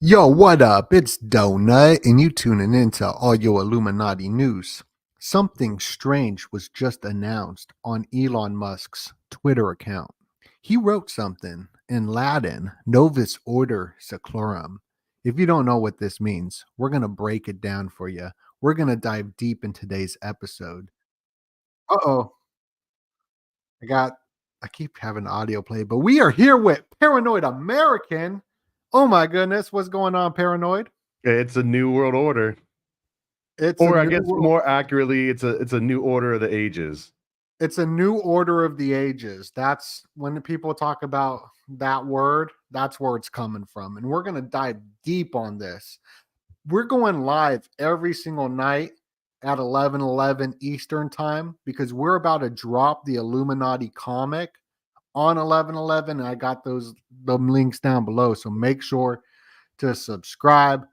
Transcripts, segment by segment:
Yo, what up? It's Doenut, and you tuning into all your Illuminati news. Something strange was just announced on Elon Musk's Twitter account. He wrote something in Latin, Novus order seclorum. If you don't know what this means, we're going to break it down for you. We're going to dive deep in today's episode. Uh-oh, I got I keep having audio play, but we are here with Paranoid American. Oh my goodness, what's going on, Paranoid? It's a new world order, It's a or I new guess world. more accurately, it's a new order of the ages. It's a new order of the ages. That's when people talk about that word, that's where it's coming from. And we're going to dive deep on this. We're going live every single night at 11:11 Eastern time because we're about to drop the Illuminati comic on 11:11. And I got the links down below. So make sure to subscribe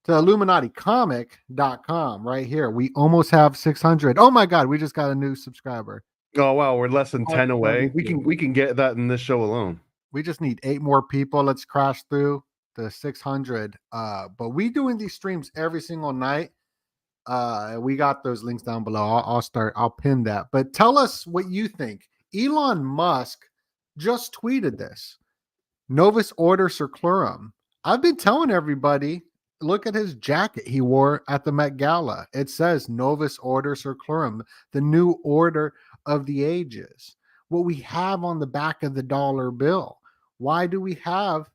to illuminaticomic.com right here. We almost have 600. Oh my God, we just got a new subscriber. Oh wow, we're less than 10 away. We 572. can we can get that in this show alone. We just need 8 more people. Let's crash through the 600. But we doing these streams every single night. We got those links down below. I'll pin that. But tell us what you think. Elon Musk just tweeted this. Novus order seclorum. I've been telling everybody, look at his jacket he wore at the Met Gala. It says Novus order seclorum, the new order of the ages. What we have on the back of the dollar bill. Why do we have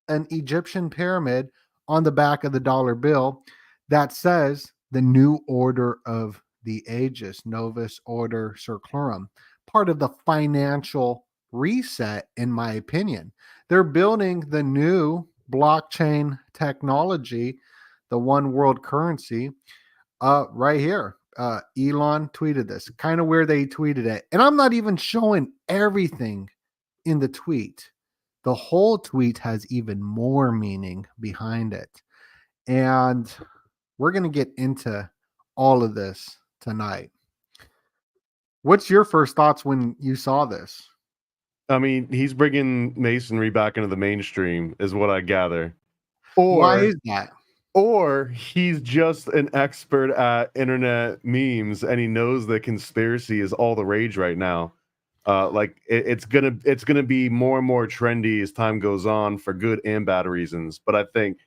an Egyptian pyramid on the back of the dollar bill that says the new order of the ages, Novus order seclorum? Part of the financial reset, in my opinion. They're building the new blockchain technology, the one world currency, right here. Elon tweeted this. Kind of where they tweeted it. And I'm not even showing everything in the tweet. The whole tweet has even more meaning behind it. And we're going to get into all of this tonight. What's your first thoughts when you saw this? I mean, he's bringing masonry back into the mainstream, is what I gather. Why Or is that? or he's just an expert at internet memes, and he knows that conspiracy is all the rage right now. It's gonna be more and more trendy as time goes on for good and bad reasons. But I think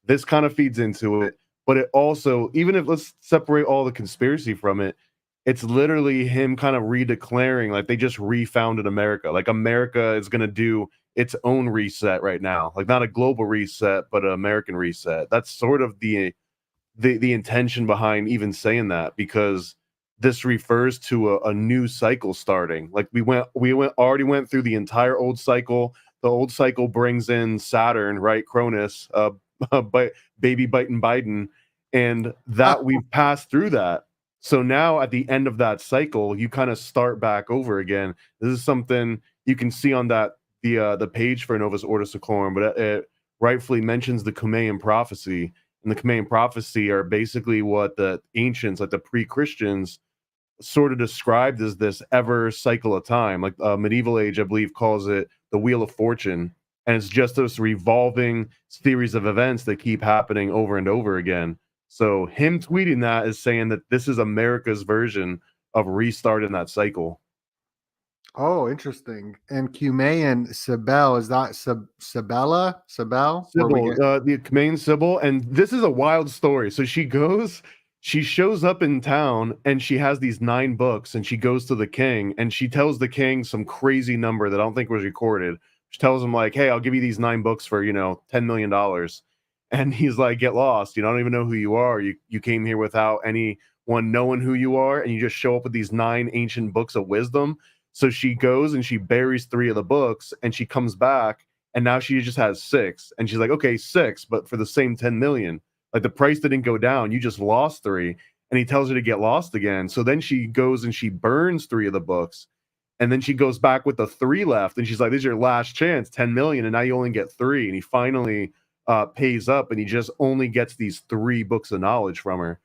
this kind of feeds into it. But it also, even if let's separate all the conspiracy from it, it's literally him kind of redeclaring like they just refounded America. Like America is gonna do its own reset right now. Like not a global reset, but an American reset. That's sort of the intention behind even saying that, because this refers to a new cycle starting. Like we already went through the entire old cycle. The old cycle brings in Saturn, right? Cronus, but baby biting Biden, and that we've passed through that. So now at the end of that cycle, you kind of start back over again. This is something you can see on the page for Novus Ordo Seclorum, but it rightfully mentions the Cumaean prophecy, and the Cumaean prophecy are basically what the ancients, like the pre-Christians, sort of described as this ever cycle of time. Like medieval age, I believe, calls it the wheel of fortune, and it's just this revolving series of events that keep happening over and over again. So him tweeting that is saying that this is America's version of restarting that cycle. Oh, interesting. And Cumaean Sibyl, is that Sibella? Sibyl? Where we Sibyl, get the main Sibyl, and this is a wild story. So she shows up in town, and she has these 9 books, and she goes to the king, and she tells the king some crazy number that I don't think was recorded. She tells him like, "Hey, I'll give you these 9 books for $10 million," and he's like, "Get lost! I don't even know who you are. You came here without anyone knowing who you are, and you just show up with these 9 ancient books of wisdom." So she goes and she buries 3 of the books, and she comes back, and now she just has 6, and she's like, okay, 6, but for the same 10 million. Like the price didn't go down, you just lost 3. And he tells her to get lost again. So then she goes and she burns 3 of the books, and then she goes back with the 3 left, and she's like, this is your last chance, 10 million, and now you only get 3. And he finally pays up, and he just only gets these 3 books of knowledge from her.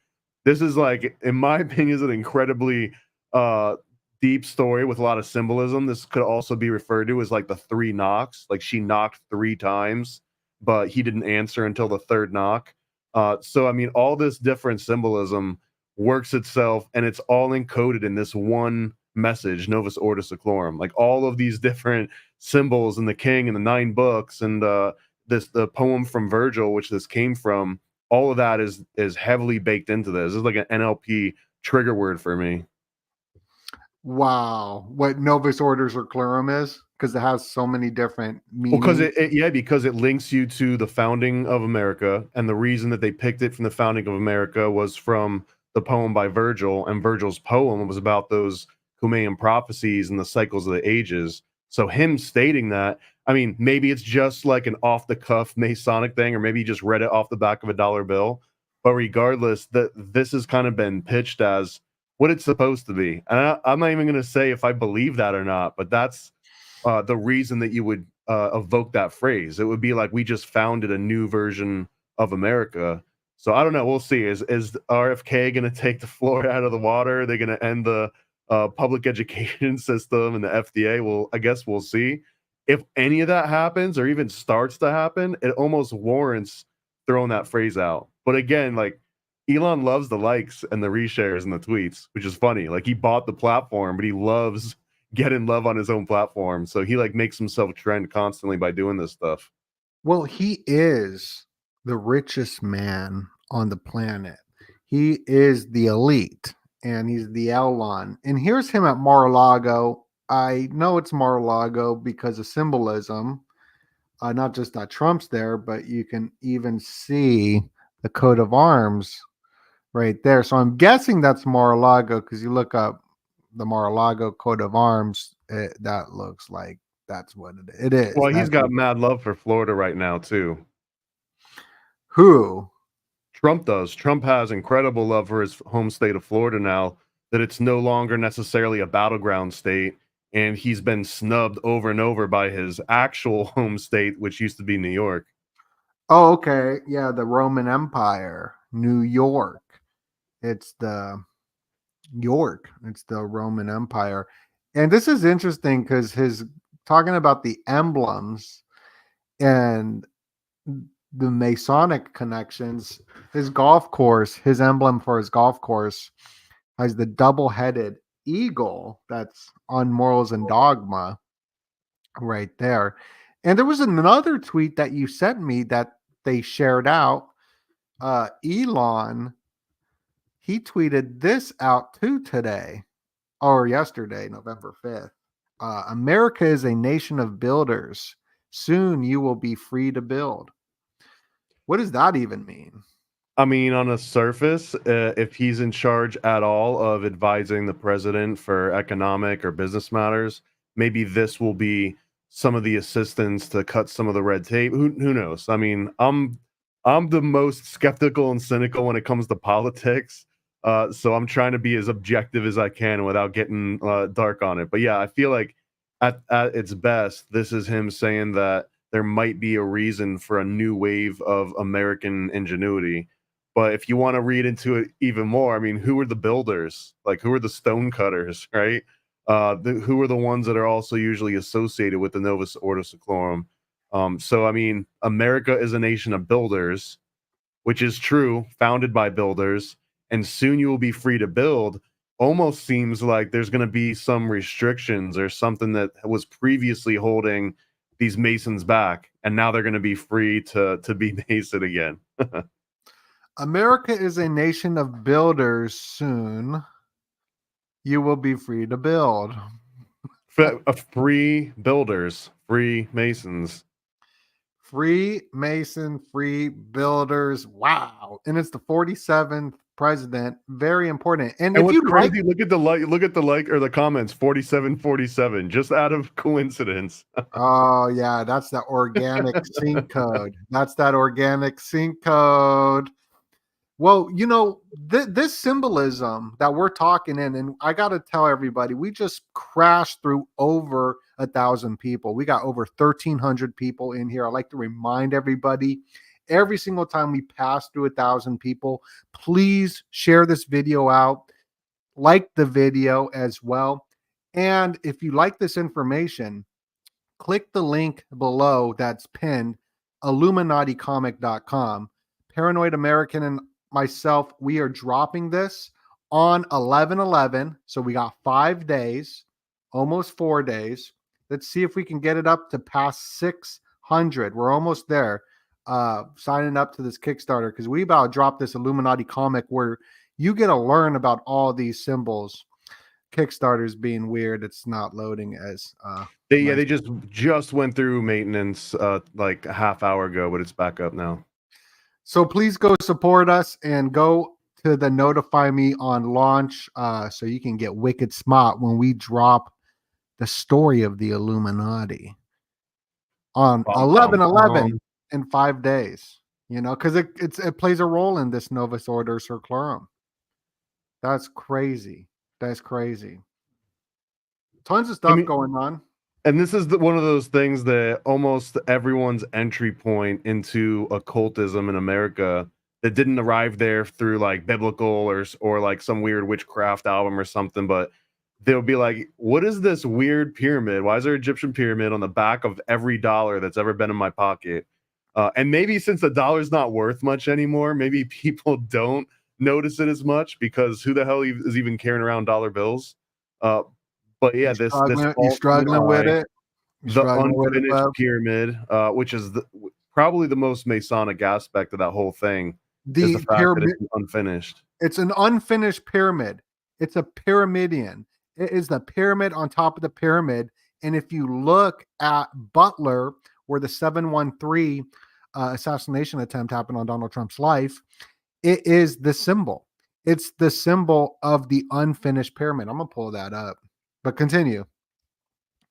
This is, like, in my opinion, is an incredibly uh deep story with a lot of symbolism. This could also be referred to as like the 3 knocks. Like she knocked 3 times. but he didn't answer until the third knock. So I mean, all this different symbolism works itself, and it's all encoded in this one message, Novus Ordo Seclorum. Like all of these different symbols and the king and the 9 books and the poem from Virgil, which this came from. All of that is heavily baked into this. This is like an NLP trigger word for me. Wow. What Novus Orders or Clurum is? Because it has so many different Well, because meanings. because it links you to the founding of America, and the reason that they picked it from the founding of America was from the poem by Virgil, and Virgil's poem was about those Cumaean prophecies and the cycles of the ages. So him stating that, I mean, maybe it's just like an off the cuff Masonic thing, or maybe he just read it off the back of a dollar bill. But regardless, that this has kind of been pitched as what it's supposed to be, and I'm not even going to say if I believe that or not, but that's the reason that you would evoke that phrase. It would be like we just founded a new version of America. So I don't know. We'll see. Is RFK going to take the floor out of the water? Are they going to end the public education system and the FDA? Well, I guess we'll see. If any of that happens or even starts to happen, it almost warrants throwing that phrase out. But again, like Elon loves the likes and the reshares and the tweets, which is funny. Like he bought the platform, but he loves getting love on his own platform. So he like makes himself trend constantly by doing this stuff. Well, he is the richest man on the planet. He is the elite and he's the Elon. And here's him at Mar-a-Lago. I know it's Mar-a-Lago because of symbolism. Not just that Trump's there, but you can even see the coat of arms right there. So I'm guessing that's Mar-a-Lago because you look up the Mar-a-Lago coat of arms. That looks like that's what it is. Well, he's got mad love for Florida right now too. Who? Trump does. Trump has incredible love for his home state of Florida now that it's no longer necessarily a battleground state. And he's been snubbed over and over by his actual home state, which used to be New York. Oh, okay. Yeah, the Roman Empire, New York. It's the York. It's the Roman Empire. And this is interesting because his talking about the emblems and the Masonic connections, his golf course, his emblem for his golf course has the double-headed eagle that's on Morals and Dogma right there. And there was another tweet that you sent me that they shared out. Elon, he tweeted this out too today or yesterday, November 5th. America is a nation of builders. Soon you will be free to build. What does that even mean? I mean, on a surface, if he's in charge at all of advising the president for economic or business matters, maybe this will be some of the assistance to cut some of the red tape. Who knows? I mean, I'm the most skeptical and cynical when it comes to politics. So I'm trying to be as objective as I can without getting dark on it. But yeah, I feel like at its best, this is him saying that there might be a reason for a new wave of American ingenuity. But if you want to read into it even more, I mean, who are the builders? Like, who are the stone cutters, right? Who are the ones that are also usually associated with the Novus Ordo Seclorum? So, I mean, America is a nation of builders, which is true, founded by builders, and soon you will be free to build. Almost seems like there's going to be some restrictions or something that was previously holding these Masons back, and now they're going to be free to be Mason again. America is a nation of builders. Soon you will be free to build. Free builders, free Masons. Free Mason, free builders. Wow. And it's the 47th president. Very important. And if you crazy, look at the like or the comments, 4747, just out of coincidence. Oh, yeah, that's that organic sync code. That's that organic sync code. Well, you know, this symbolism that we're talking in, and I got to tell everybody, we just crashed through over 1,000 people. We got over 1,300 people in here. I like to remind everybody, every single time we pass through 1,000 people, please share this video out, like the video as well. And if you like this information, click the link below that's pinned illuminaticomic.com. Paranoid American and myself, we are dropping this on 11/11. So we got 5 days, almost 4 days. Let's see if we can get it up to past 600. We're almost there. Signing up to this Kickstarter because we about to drop this Illuminati comic where you get to learn about all these symbols. Kickstarter's being weird. It's not loading as they just went through maintenance like a half hour ago, but it's back up now. So please go support us and go to the notify me on launch so you can get wicked smart when we drop the story of the Illuminati on 11/11 in 5 days. You know, because it plays a role in this Novus Ordo seclorum. That's crazy. That's crazy. Tons of stuff going on. And this is one of those things that almost everyone's entry point into occultism in America that didn't arrive there through like biblical or like some weird witchcraft album or something, but they'll be like, what is this weird pyramid? Why is there an Egyptian pyramid on the back of every dollar that's ever been in my pocket? And maybe since the dollar's not worth much anymore, maybe people don't notice it as much because who the hell is even carrying around dollar bills? But yeah, you're struggling with it. The unfinished pyramid, which is probably the most Masonic aspect of that whole thing, is the fact that it's unfinished. It's an unfinished pyramid. It's a pyramidion. It is the pyramid on top of the pyramid. And if you look at Butler, where the 713 assassination attempt happened on Donald Trump's life, it is the symbol. It's the symbol of the unfinished pyramid. I'm going to pull that up. But continue.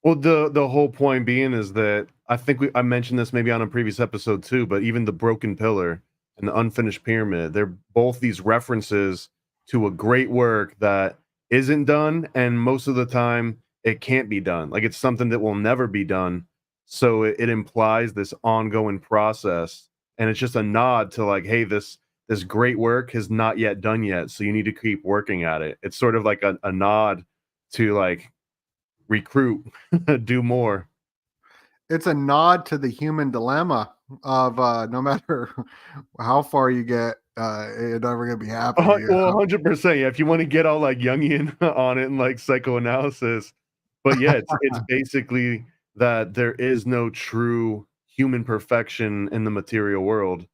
Well, the whole point being is that I think I mentioned this maybe on a previous episode too, but even the broken pillar and the unfinished pyramid, they're both these references to a great work that isn't done, and most of the time it can't be done. Like it's something that will never be done. So it implies this ongoing process, and it's just a nod to like, hey, this great work has not yet done yet, so you need to keep working at it. It's sort of like a nod to like recruit, do more. It's a nod to the human dilemma of no matter how far you get, you're never gonna be happy. Well, 100%. Yeah, if you want to get all like Jungian on it and like psychoanalysis, but yeah, it's basically that there is no true human perfection in the material world,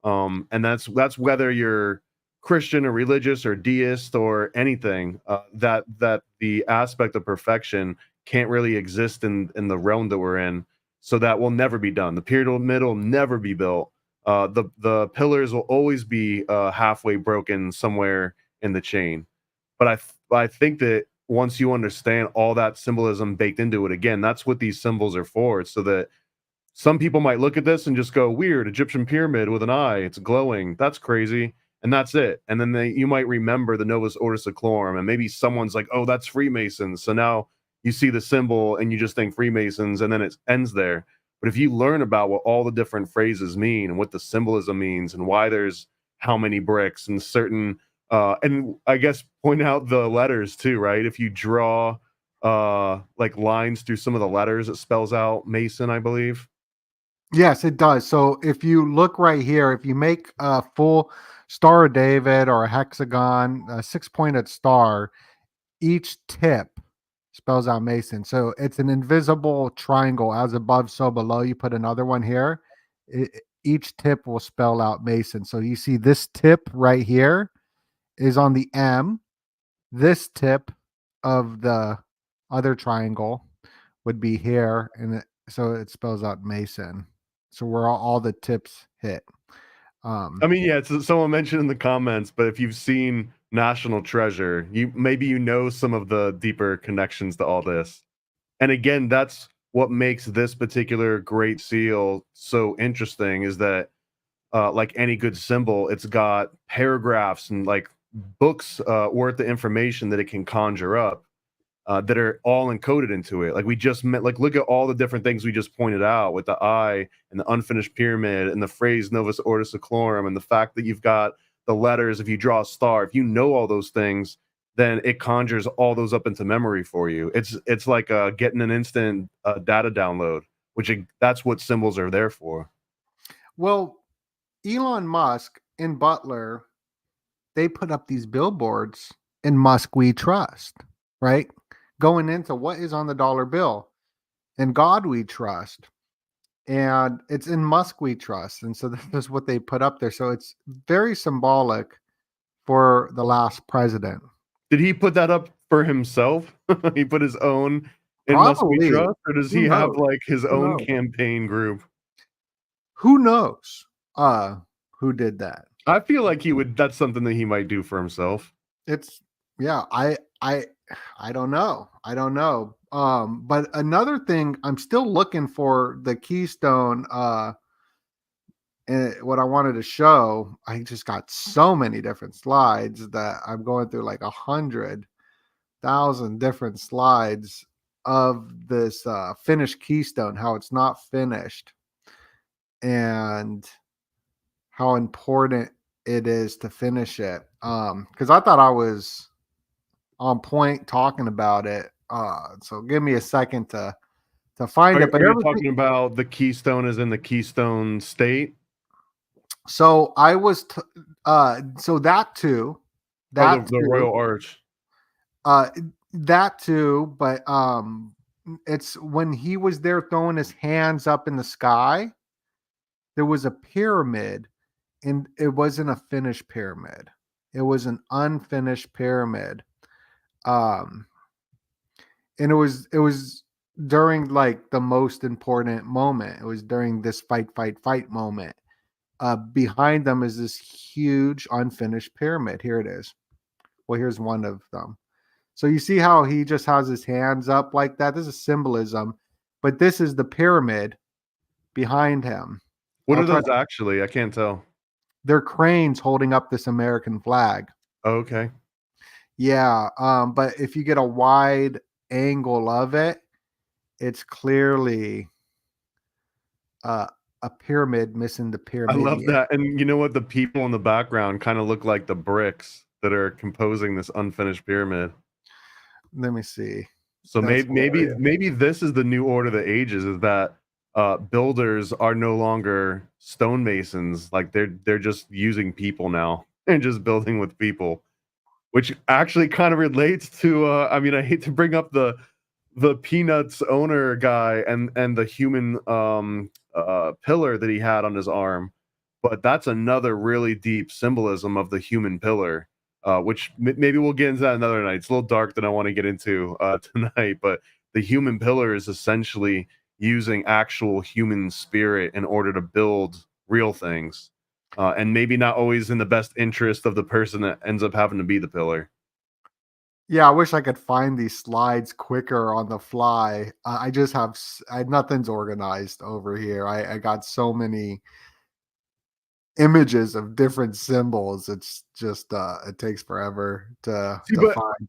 and that's whether you're Christian or religious or deist or anything, that the aspect of perfection can't really exist in the realm that we're in. So that will never be done. The pyramid will never be built. The pillars will always be halfway broken somewhere in the chain. But I think that once you understand all that symbolism baked into it, again, that's what these symbols are for. It's so that some people might look at this and just go, weird, Egyptian pyramid with an eye, it's glowing. That's crazy. And that's it. And then you might remember the Novus Ordo seclorum, and maybe someone's like, oh, that's Freemasons. So now you see the symbol and you just think Freemasons, and then it ends there. But if you learn about what all the different phrases mean and what the symbolism means and why there's how many bricks and certain, and I guess point out the letters too, right? If you draw like lines through some of the letters, it spells out Mason, I believe. Yes, it does. So if you look right here, if you make a full Star of David or a hexagon, a 6-pointed star, each tip spells out Mason. So it's an invisible triangle, as above, so below. You put another one here. Each tip will spell out Mason. So you see this tip right here is on the M. This tip of the other triangle would be here, and so it spells out Mason. So where all the tips hit. I mean, yeah, someone mentioned in the comments, but if you've seen National Treasure, you know some of the deeper connections to all this. And again, that's what makes this particular Great Seal so interesting, is that like any good symbol, it's got paragraphs and like books worth of information that it can conjure up, that are all encoded into it. Like we just met, like look at all the different things we just pointed out with the eye and the unfinished pyramid and the phrase Novus Ordo seclorum and the fact that you've got the letters. If you draw a star, if you know all those things, then it conjures all those up into memory for you. It's like getting an instant data download, which that's what symbols are there for. Well, Elon Musk and Butler, they put up these billboards in Musk We Trust, right? Going into what is on the dollar bill. In God We Trust. And it's in Musk We Trust. And so that's what they put up there. So it's very symbolic for the last president. Did he put that up for himself? He put his own in Must We Probably. Trust, or does Who he have knows? like his Who own knows? campaign group? Who knows? Who did that? I feel like he would. That's something that he might do for himself. It's yeah, I don't know. I don't know. But another thing, I'm still looking for the Keystone. And what I wanted to show, I just got so many different slides that I'm going through like 100,000 different slides of this finished Keystone, how it's not finished, and how important it is to finish it. Because I thought I was on point talking about it. So give me a second to find it. But Are you everything. talking about the Keystone as in the Keystone State? So I was. So that too. Oh, That the too. Royal Arch. Uh, that too. But it's when he was there throwing his hands up in the sky. There was a pyramid, and it wasn't a finished pyramid. It was an unfinished pyramid. Um, and it was during like the most important moment. It was during this fight moment. Behind them is this huge unfinished pyramid. Here it is. Well, here's one of them. So you see how he just has his hands up like that. This is symbolism, but this is the pyramid behind him. What I'll are try. those actually? I can't tell. They're cranes holding up this American flag. Okay. Yeah, but if you get a wide angle of it, it's clearly uh, a pyramid missing the I love pyramidion. that. And you know what? The people in the background kind of look like the bricks that are composing this unfinished pyramid. Let me see. So That's hilarious. maybe this is the new order of the ages, is that builders are no longer stonemasons. Like they're just using people now and just building with people, which actually kind of relates to I mean, I hate to bring up the Peanuts owner guy and the human pillar that he had on his arm, but that's another really deep symbolism of the human pillar, which maybe we'll get into that another night. It's a little dark that I want to get into tonight, but the human pillar is essentially using actual human spirit in order to build real things, and maybe not always in the best interest of the person that ends up having to be the pillar. Yeah, I wish I could find these slides quicker on the fly. I just have nothing's organized over here. I got so many images of different symbols. It's just it takes forever See, to but find.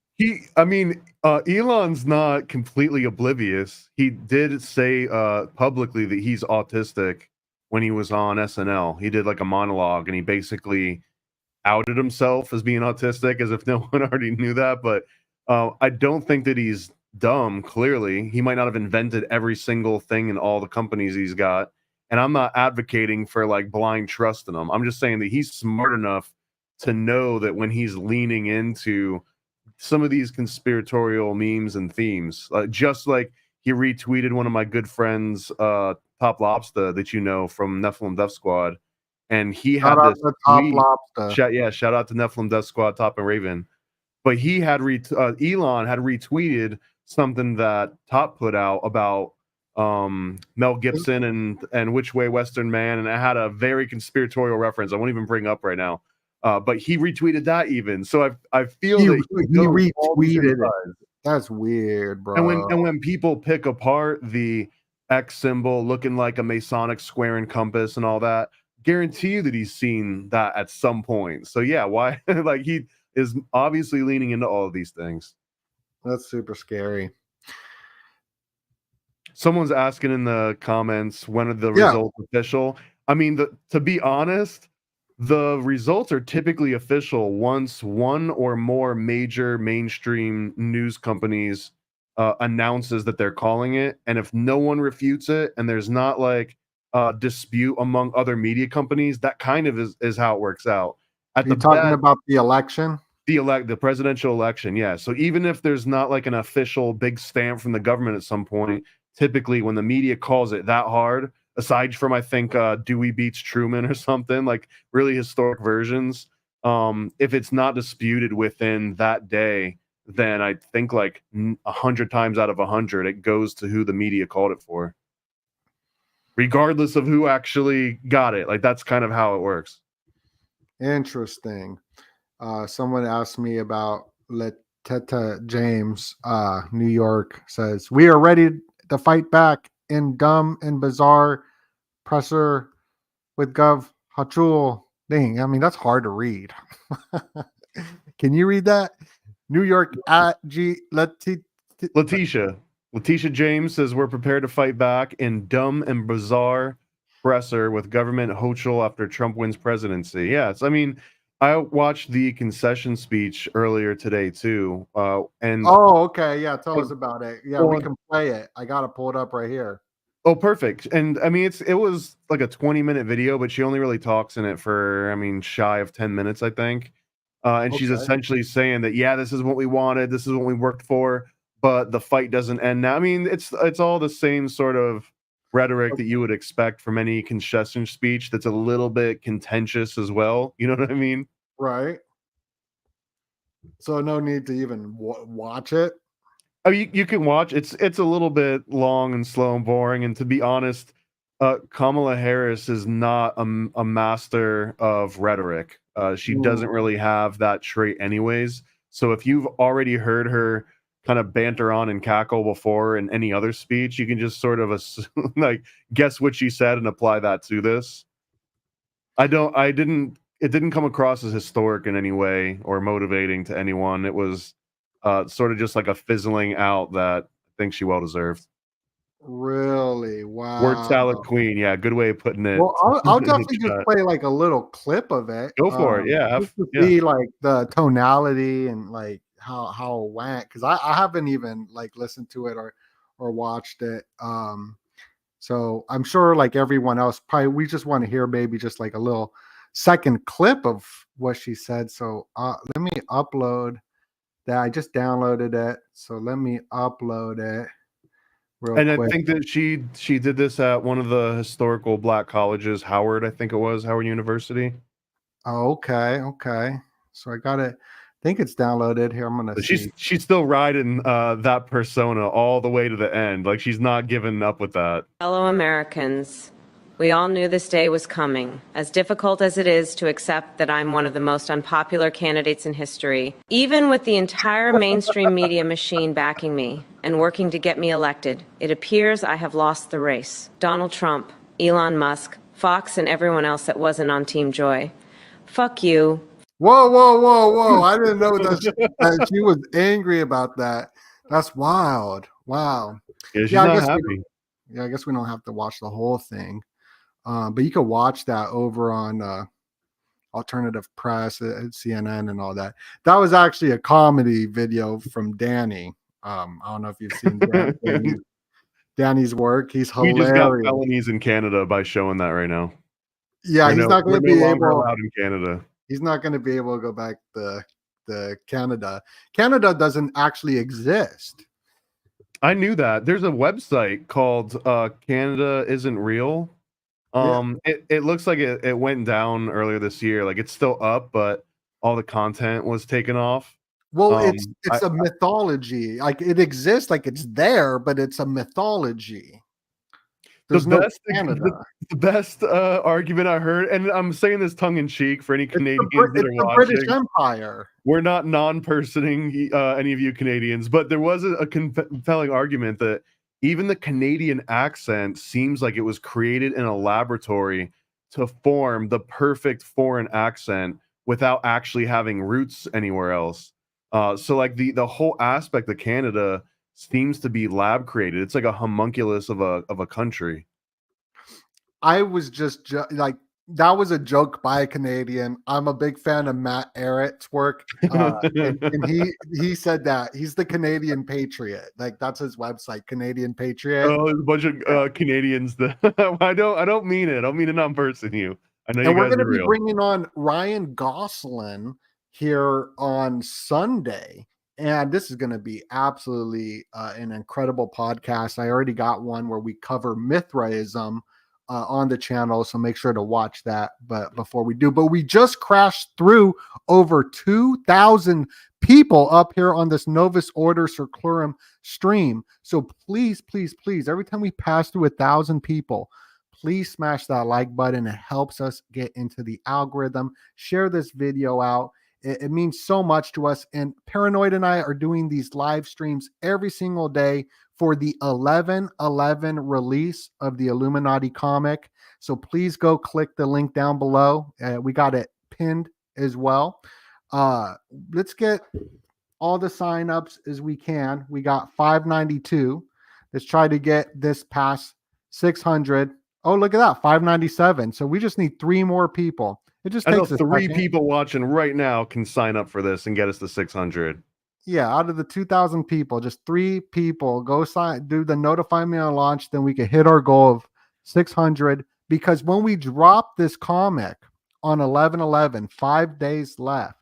I mean, Elon's not completely oblivious. He did say publicly that he's autistic when he was on SNL. He did like a monologue and he basically outed himself as being autistic, as if no one already knew that. But I don't think that he's dumb. Clearly, he might not have invented every single thing in all the companies he's got. And I'm not advocating for like blind trust in him. I'm just saying that he's smart enough to know that when he's leaning into some of these conspiratorial memes and themes, just like he retweeted one of my good friends, Top Lobster, that you know from Nephilim Death Squad, and he Shout had out this to Top tweet. Lobster. Shout out to Nephilim Death Squad, Top and Raven. But he had Elon had retweeted something that Top put out about Mel Gibson and Which Way Western Man, and it had a very conspiratorial reference I won't even bring up right now. But he retweeted that even. So I feel He that he he knows all these retweeted it. insides. That's weird, And bro. when people pick apart the X symbol looking like a Masonic square and compass and all that, guarantee you that he's seen that at some point. So yeah, why like he is obviously leaning into all of these things. That's super scary. Someone's asking in the comments, when are the Yeah. results official? I mean, to be honest, the results are typically official once one or more major mainstream news companies announces that they're calling it, and if no one refutes it, and there's not like dispute among other media companies, that kind of is how it works out. At Are you the talking best, about the election? the presidential election, yeah. So even if there's not like an official big stamp from the government at some point, typically when the media calls it that hard, aside from I think Dewey beats Truman or something, like really historic versions, if it's not disputed within that day, then I think like 100 times out of 100 it goes to who the media called it for, regardless of who actually got it. Like that's kind of how it works. Interesting. Someone asked me about Leteta James, New York, says, "We are ready to fight back in dumb and bizarre presser with Gov Hachul." Dang, I mean, that's hard to read. Can you read that? New York at G Letitia. Letitia James says we're prepared to fight back in dumb and bizarre presser with government hochul after Trump wins presidency. Yes, I mean, I watched the concession speech earlier today too, and Oh, okay. Yeah, tell us about it. Yeah, we can play it. I got to pull it up right here. oh, perfect. And I mean, it was like a 20-minute video, but she only really talks in it for, I mean, shy of 10 minutes, I think. And she's Okay. essentially saying that, yeah, this is what we wanted, this is what we worked for, but the fight doesn't end now. I mean, it's all the same sort of rhetoric that you would expect from any concession speech that's a little bit contentious as well. You know what I mean? Right. So no need to even watch it. Oh, you can watch. It's a little bit long and slow and boring. And to be honest, Kamala Harris is not a master of rhetoric. She doesn't really have that trait, anyways. So if you've already heard her kind of banter on and cackle before in any other speech, you can just sort of assume, like guess what she said and apply that to this. It didn't come across as historic in any way or motivating to anyone. It was sort of just like a fizzling out that I think she well deserved. Really? Word Wow. salad queen, yeah, good way of putting it. Well, I'll in the definitely just chat. play like a little clip of it, Go for it, yeah, just to yeah. see like the tonality and like how it went, because I haven't even like listened to it or watched it. So I'm sure like everyone else, probably we just want to hear maybe just like a little second clip of what she said. So let me upload that. I just downloaded it, so let me upload it real And I quick. think that she did this at one of the historical black colleges, Howard, I think it was, Howard University. Oh, okay, okay. So I got it. I think it's downloaded here. I'm gonna But see. she's still riding that persona all the way to the end. Like she's not giving up with that. Fellow Americans, we all knew this day was coming, as difficult as it is to accept that I'm one of the most unpopular candidates in history. Even with the entire mainstream media machine backing me and working to get me elected, it appears I have lost the race. Donald Trump, Elon Musk, Fox, and everyone else that wasn't on Team Joy. Fuck you. Whoa, whoa, whoa, whoa! I didn't know that she was angry about that. That's wild. Wow. Yeah, she's Yeah, I not guess happy. I guess we don't have to watch the whole thing. But you can watch that over on alternative press at CNN and all that. That was actually a comedy video from Danny. I don't know if you've seen Danny's work. He's We just got hilarious. felonies in Canada by showing that right now. Yeah, he's not We're going to no be longer able. allowed in Canada. He's not going to be able to go back to Canada. Canada doesn't actually exist. I knew that. There's a website called Canada Isn't Real. It looks like it went down earlier this year. Like it's still up, but all the content was taken off. Well, I, it's a mythology. Like it exists, like it's there, but it's a mythology. There's no Canada. the best argument I heard, and I'm saying this tongue in cheek for any Canadians that It's are the British watching. Empire. We're not non-personing any of you Canadians, but there was a compelling argument that even the Canadian accent seems like it was created in a laboratory to form the perfect foreign accent without actually having roots anywhere else. So like the whole aspect of Canada seems to be lab created. It's like a homunculus of a country. I was like that was a joke by a Canadian. I'm a big fan of Matt Ehret's work. And he said that he's the Canadian Patriot. Like that's his website, Canadian Patriot. Oh, there's a bunch of Canadians that I don't mean it. I don't mean it on person. I know And you we're guys going to are be real. bringing on Ryan Gosselin here on Sunday. And this is going to be absolutely an incredible podcast. I already got one where we cover Mithraism on the channel. So make sure to watch that. But before we do, we just crashed through over 2,000 people up here on this Novus Order Seclorum stream. So please, please, please, every time we pass through 1,000 people, please smash that like button. It helps us get into the algorithm. Share this video out. It means so much to us. And Paranoid and I are doing these live streams every single day for the 11/11 release of the Illuminati comic. So please go click the link down below. We got it pinned as well. Let's get all the signups as we can. We got 592. Let's try to get this past 600. Oh, look at that, 597. So we just need 3 more people. It just takes 3 people watching right now can sign up for this and get us to 600. Yeah, out of the 2,000 people, just 3 people go do the notify me on launch. Then we can hit our goal of 600. Because when we drop this comic on 11/11, 5 days left,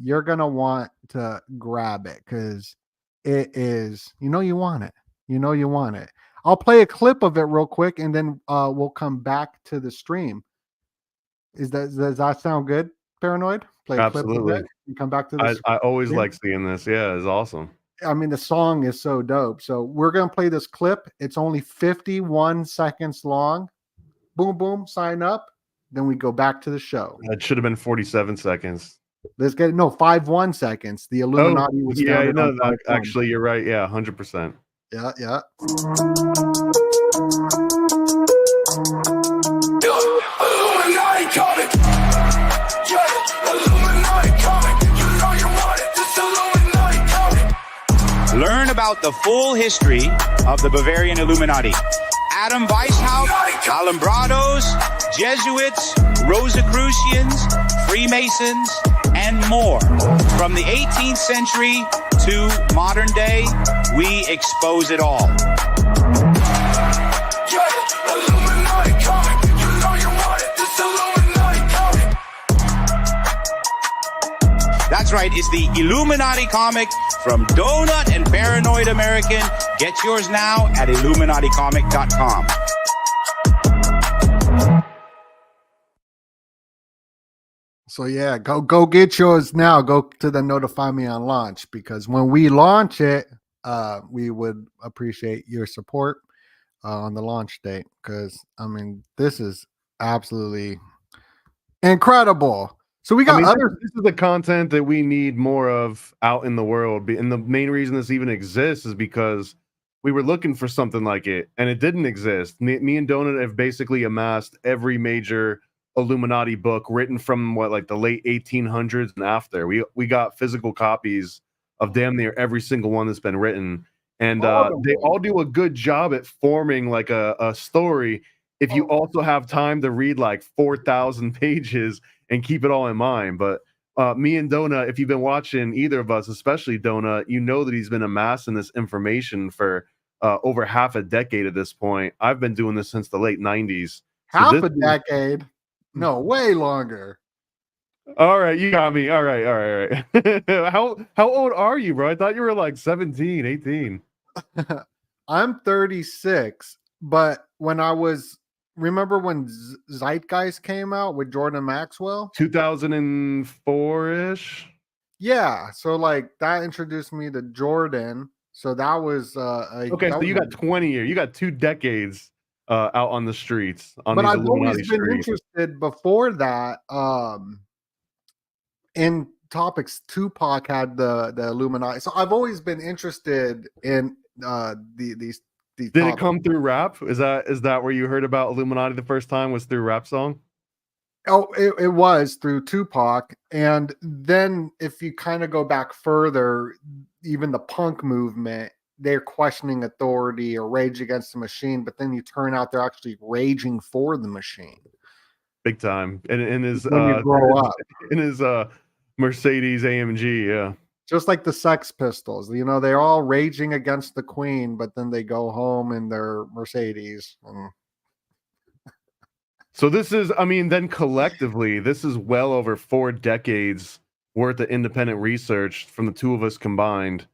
you're gonna want to grab it because it is. You want it. You want it. I'll play a clip of it real quick, and then we'll come back to the stream. Does that sound good, Paranoid? Play a clip of it and come back to this. I always like seeing this. Yeah, it's awesome. I mean, the song is so dope. So we're going to play this clip. It's only 51 seconds long. Boom, boom, sign up. Then we go back to the show. It should have been 47 seconds. Let's get 51 seconds. The Illuminati was founded on 5-1. Actually, you're right. Yeah, 100%. Yeah. Illuminati comic. Yeah, Illuminati comic. You know you want it. This Illuminati comic. Learn about the full history of the Bavarian Illuminati. Adam Weishaupt, Alumbrados, Jesuits, Rosicrucians, Freemasons, and more. From the 18th century to modern day, we expose it all. That's right, it's the Illuminati comic from Doenut and Paranoid American. Get yours now at IlluminatiComic.com. So yeah, go get yours now. Go to the notify me on launch, because when we launch it, we would appreciate your support on the launch date, because I mean this is absolutely incredible. So we got this is the content that we need more of out in the world. And the main reason this even exists is because we were looking for something like it, and it didn't exist. Me and Doenut have basically amassed every major Illuminati book written from the late 1800s and after. We got physical copies of damn near every single one that's been written, and they all do a good job at forming like a story. If you also have time to read like 4,000 pages and keep it all in mind. But me and Doenut, if you've been watching either of us, especially Doenut, you know that he's been amassing this information for over half a decade at this point. I've been doing this since the late 90s. Half a decade? No, way longer. All right, you got me. All right. How old are you, bro? I thought you were like 17, 18. I'm 36, but when I was... Remember when Zeitgeist came out with Jordan Maxwell? 2004-ish? Yeah. So like that introduced me to Jordan. So that was okay. So you got 20 years. You got 2 decades out on the streets. But I've always been interested before that in topics. Tupac had the Illuminati. So I've always been interested in these. Did it come through rap? Is that where you heard about Illuminati the first time? Was through rap song? Oh, it was through Tupac. And then if you kind of go back further, even the punk movement, they're questioning authority or rage against the machine, but then you turn out they're actually raging for the machine. big time. In his when you grow up. in his Mercedes AMG, yeah. Just like the Sex Pistols, they're all raging against the Queen, but then they go home in their Mercedes. So this is, I mean, then collectively, this is well over 4 decades worth of independent research from the two of us combined,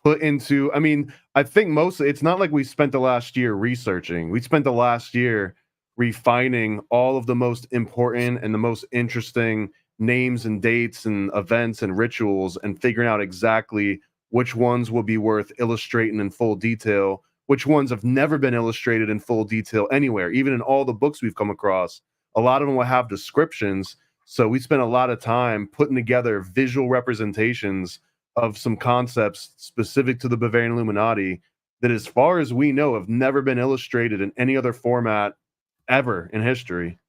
put into, I mean, I think mostly it's not like we spent the last year researching. We spent the last year refining all of the most important and the most interesting names and dates and events and rituals, and figuring out exactly which ones will be worth illustrating in full detail, which ones have never been illustrated in full detail anywhere. Even in all the books we've come across, a lot of them will have descriptions. So we spent a lot of time putting together visual representations of some concepts specific to the Bavarian Illuminati that, as far as we know, have never been illustrated in any other format ever in history.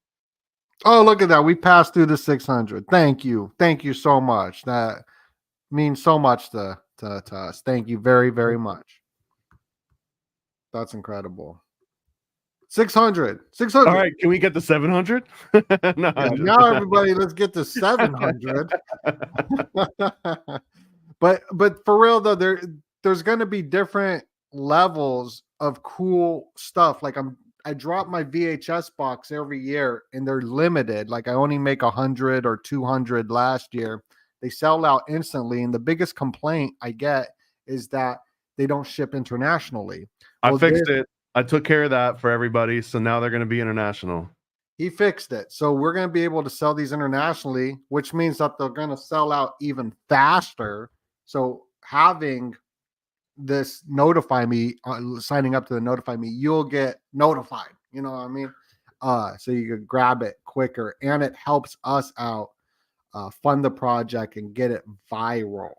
Oh, look at that. We passed through the 600. Thank you. Thank you so much. That means so much to us. Thank you very, very much. That's incredible. 600. 600. All right, can we get to 700? No, Yeah, now everybody, let's get to 700. But for real though, there's going to be different levels of cool stuff. Like I drop my VHS box every year, and they're limited. Like I only make 100 or 200 last year. They sell out instantly, and the biggest complaint I get is that they don't ship internationally. I fixed it. I took care of that for everybody, so now they're going to be international. He fixed it. So we're going to be able to sell these internationally, which means that they're going to sell out even faster. So having this notify me, signing up to the notify me, you'll get notified. You know what I mean? So you can grab it quicker, and it helps us out, fund the project and get it viral.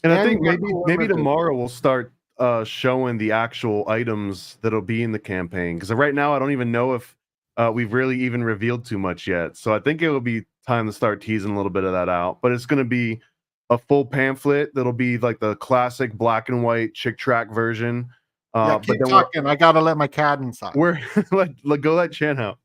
And I think maybe tomorrow we'll start showing the actual items that'll be in the campaign, because right now I don't even know if we've really even revealed too much yet. So I think it will be time to start teasing a little bit of that out. But it's going to be a full pamphlet that'll be like the classic black and white chick track version. Yeah, keep talking. I gotta let my cat inside. Go let Chan out.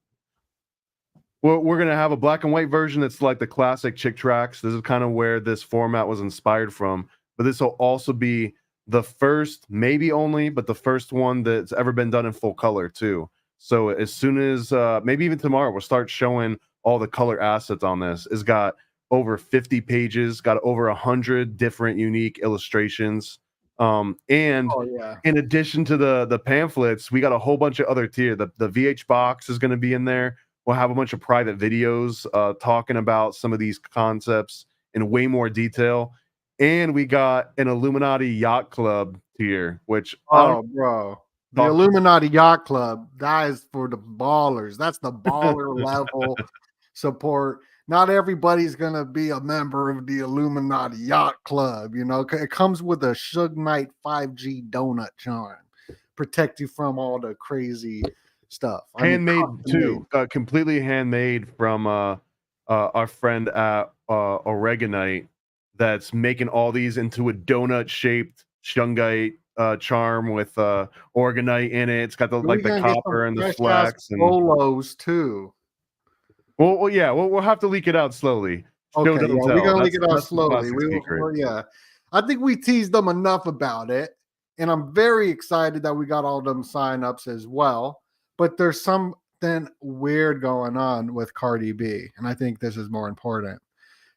We're gonna have a black and white version that's like the classic chick tracks. This is kind of where this format was inspired from. But this will also be the first, maybe only, but the first one that's ever been done in full color too. So as soon as maybe even tomorrow, we'll start showing all the color assets on this. It's got over 50 pages, got over 100 different unique illustrations. And in addition to the pamphlets, we got a whole bunch of other tier. The VH box is going to be in there. We'll have a bunch of private videos talking about some of these concepts in way more detail. And we got an Illuminati Yacht Club tier, which the Illuminati Yacht Club, that is for the ballers. That's the baller level support. Not everybody's gonna be a member of the Illuminati Yacht Club. It comes with a Suge Knight 5G donut charm, protect you from all the crazy stuff. Handmade too, completely handmade from our friend at Oregonite, that's making all these into a donut shaped shungite charm with Oregonite in it. It's got the copper and the flex and polos too. Well, yeah, we'll have to leak it out slowly. Okay, we're gonna leak it out slowly. I think we teased them enough about it, and I'm very excited that we got all them sign-ups as well. But there's something weird going on with Cardi B, and I think this is more important.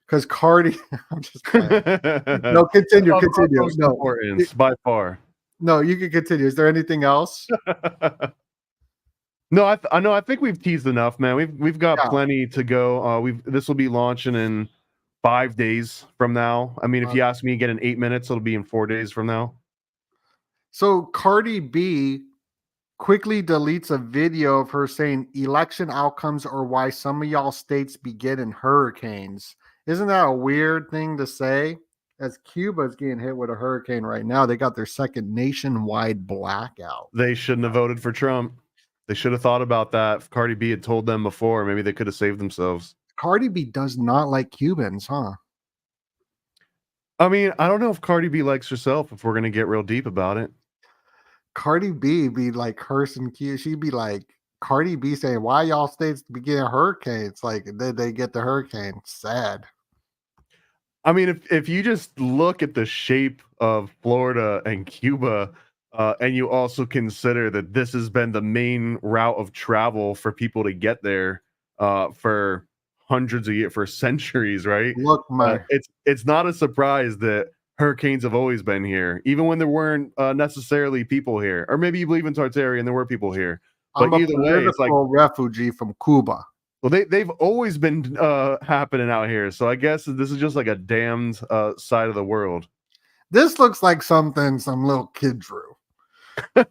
Because Cardi, I'm just playing. No, continue. No, importance by far. No, you can continue. Is there anything else? No, I think we've teased enough, man. We've got plenty to go. This will be launching in 5 days from now. I mean, if you ask me again in 8 minutes, it'll be in 4 days from now. So Cardi B quickly deletes a video of her saying election outcomes are why some of y'all states begin in hurricanes. Isn't that a weird thing to say? As Cuba's getting hit with a hurricane right now, they got their second nationwide blackout. They shouldn't have voted for Trump. They should have thought about that. If Cardi B had told them before, maybe they could have saved themselves. Cardi B does not like Cubans, huh? I mean, I don't know if Cardi B likes herself, if we're going to get real deep about it. Cardi B be like cursing Cuba. She'd be like Cardi B saying, "Why y'all states begin hurricanes? Like, did they get the hurricane? Sad." I mean, if you just look at the shape of Florida and Cuba, and you also consider that this has been the main route of travel for people to get there for hundreds of years, for centuries, right? Look, my It's not a surprise that hurricanes have always been here, even when there weren't necessarily people here, or maybe you believe in Tartary and there were people here. I'm But a either way, it's like, political refugee from Cuba. well, they've always been happening out here. So I guess this is just like a damned side of the world. This looks like something some little kid drew. This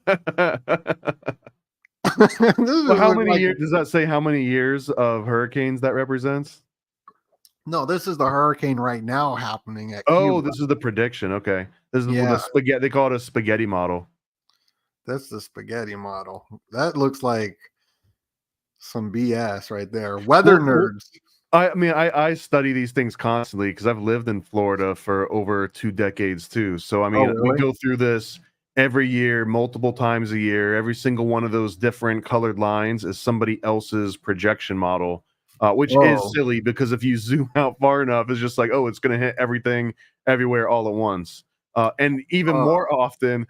Well, how looks many like- years does that say? How many years of hurricanes that represents? No, this is the hurricane right now happening at Oh, Cuba. this is the prediction. Okay, this is Yeah. the spaghetti. They call it a spaghetti model. That's the spaghetti model. That looks like some BS right there. Weather Well, nerds. I mean, I study these things constantly because I've lived in Florida for over 2 decades too. So I mean, we really? go through this every year, multiple times a year. Every single one of those different colored lines is somebody else's projection model, which Whoa. is silly because if you zoom out far enough, it's just like, oh, it's going to hit everything everywhere all at once. And even more often,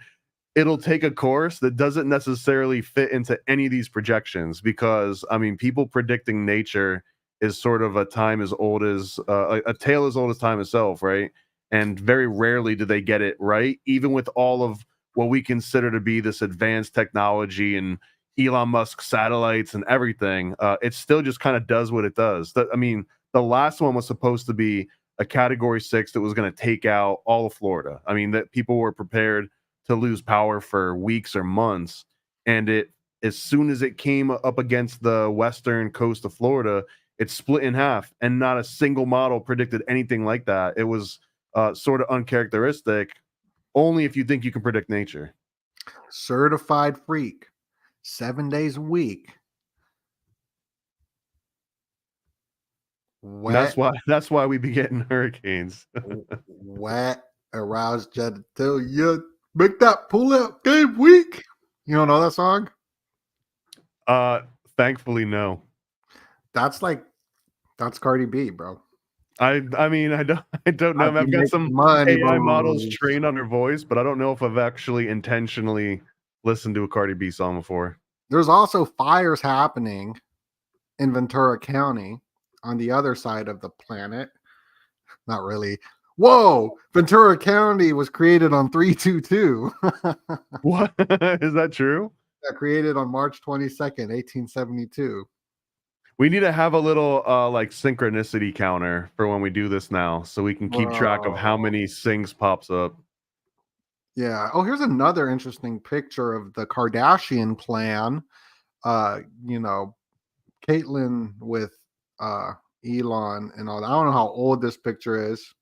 it'll take a course that doesn't necessarily fit into any of these projections because, I mean, people predicting nature is sort of a time as old as a tale as old as time itself, right? And very rarely do they get it right, even with all of what we consider to be this advanced technology and Elon Musk satellites and everything. It still just kind of does what it does. I mean, the last one was supposed to be a Category 6 that was going to take out all of Florida. I mean, that people were prepared to lose power for weeks or months, and it, as soon as it came up against the western coast of Florida, it split in half, and not a single model predicted anything like that. It was sort of uncharacteristic, only if you think you can predict nature. Certified freak. 7 days a week. Wet, That's why we be getting hurricanes. wet, aroused genitalia. Make that pull out game week. You don't know that song? Thankfully, no. That's Cardi B, bro. I mean, I don't know. I'd be I've got making some money, AI models boys. trained on her voice, but I don't know if I've actually intentionally listened to a Cardi B song before. There's also fires happening in Ventura County on the other side of the planet. Not really. Whoa! Ventura County was created on 322. What? Is that true? Got created on March 22nd, 1872. We need to have a little like synchronicity counter for when we do this now, so we can keep track of how many sings pops up. Yeah. Oh, here's another interesting picture of the Kardashian clan. You know, Caitlyn with Elon and all that. I don't know how old this picture is.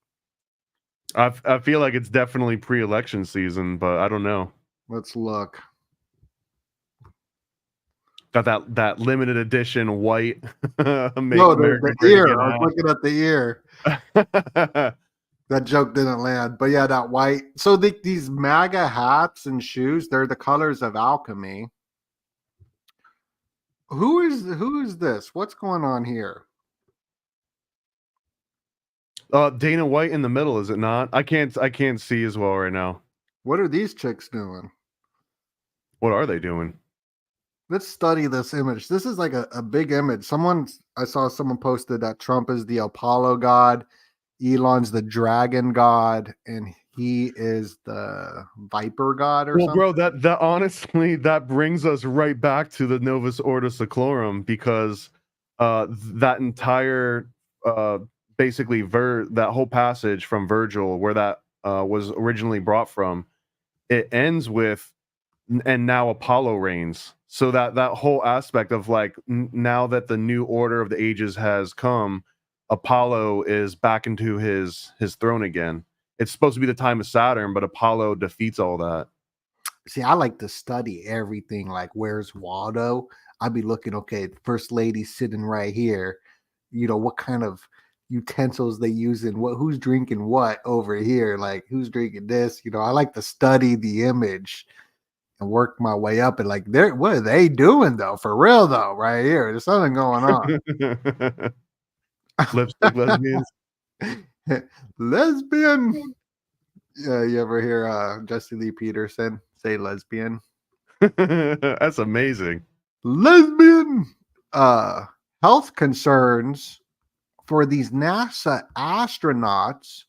I feel like it's definitely pre-election season, but I don't know. Let's look. Got that limited edition white. No, the ear. I was looking at the ear. That joke didn't land, but yeah, that white. So these MAGA hats and shoes, they're the colors of alchemy. Who is this? What's going on here? Dana White in the middle, is it not? I can't see as well right now. What are these chicks doing? What are they doing? Let's study this image. This is like a big image. I saw someone posted that Trump is the Apollo god, Elon's the dragon god, and he is the viper god or something. Bro, that honestly, that brings us right back to the Novus Ordo Seclorum, because that entire basically that whole passage from Virgil, where that was originally brought from, it ends with and now Apollo reigns. So that whole aspect of like now that the new order of the ages has come, Apollo is back into his throne again. It's supposed to be the time of Saturn, but Apollo defeats all that. See, I like to study everything. Like, where's Waldo? I'd be looking, okay, the first lady sitting right here. You know, what kind of utensils they using? Who's drinking what over here? Like, who's drinking this? You know, I like to study the image. and work my way up. And like, what are they doing though? For real though, right here, there's something going on. Lipstick lesbians. Lesbian. Yeah, you ever hear Jesse Lee Peterson say lesbian? That's amazing. Lesbian. Health concerns for these NASA astronauts.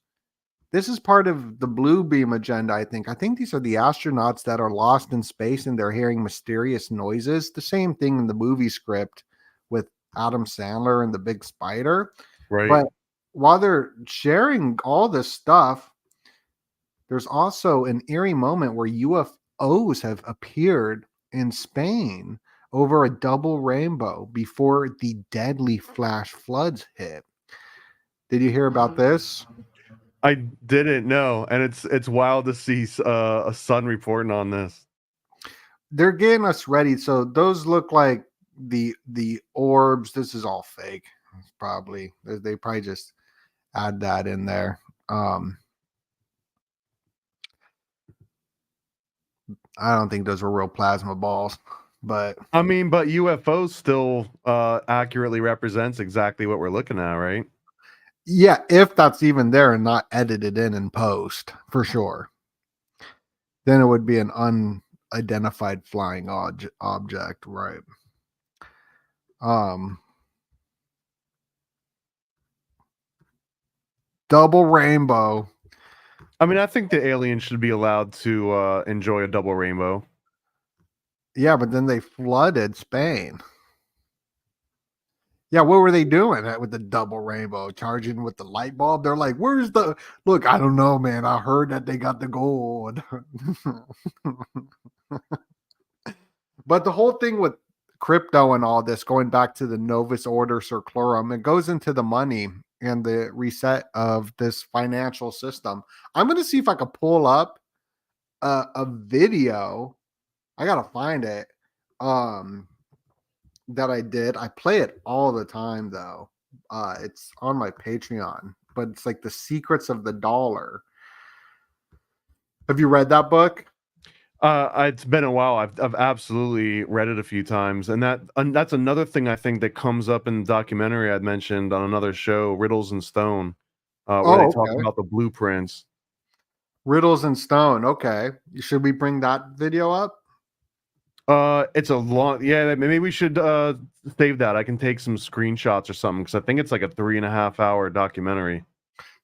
This is part of the blue beam agenda, I think. I think these are the astronauts that are lost in space and they're hearing mysterious noises. The same thing in the movie script with Adam Sandler and the big spider. Right. But while they're sharing all this stuff, there's also an eerie moment where UFOs have appeared in Spain over a double rainbow before the deadly flash floods hit. Did you hear about this? I didn't know, and it's wild to see a Sun reporting on this. They're getting us ready. So those look like the orbs. This is all fake. It's probably they probably just add that in there. I don't think those were real plasma balls, but I mean, but UFOs still accurately represents exactly what we're looking at, right? yeah, if that's even there and not edited in post, for sure. Then it would be an unidentified flying object, right? Double rainbow. I mean, I think the aliens should be allowed to enjoy a double rainbow. Yeah, but then they flooded Spain. Yeah, what were they doing with the double rainbow? Charging with the light bulb? They're like, where's the look? I don't know, man. I heard that they got the gold. But the whole thing with crypto and all this, going back to the Novus ordo seclorum, it goes into the money and the reset of this financial system. I'm going to see if I can pull up a video. I got to find it. That I did. I play it all the time though. It's on my Patreon, but it's like the secrets of the dollar. Have you read that book? It's been a while. I've absolutely read it a few times, and that's another thing I think that comes up in the documentary I'd mentioned on another show, Riddles and Stone, where they talk about the blueprints. Riddles and Stone. Okay, should we bring that video up? It's a long. Yeah, maybe we should save that. I can take some screenshots or something because I think it's like a 3.5 hour documentary.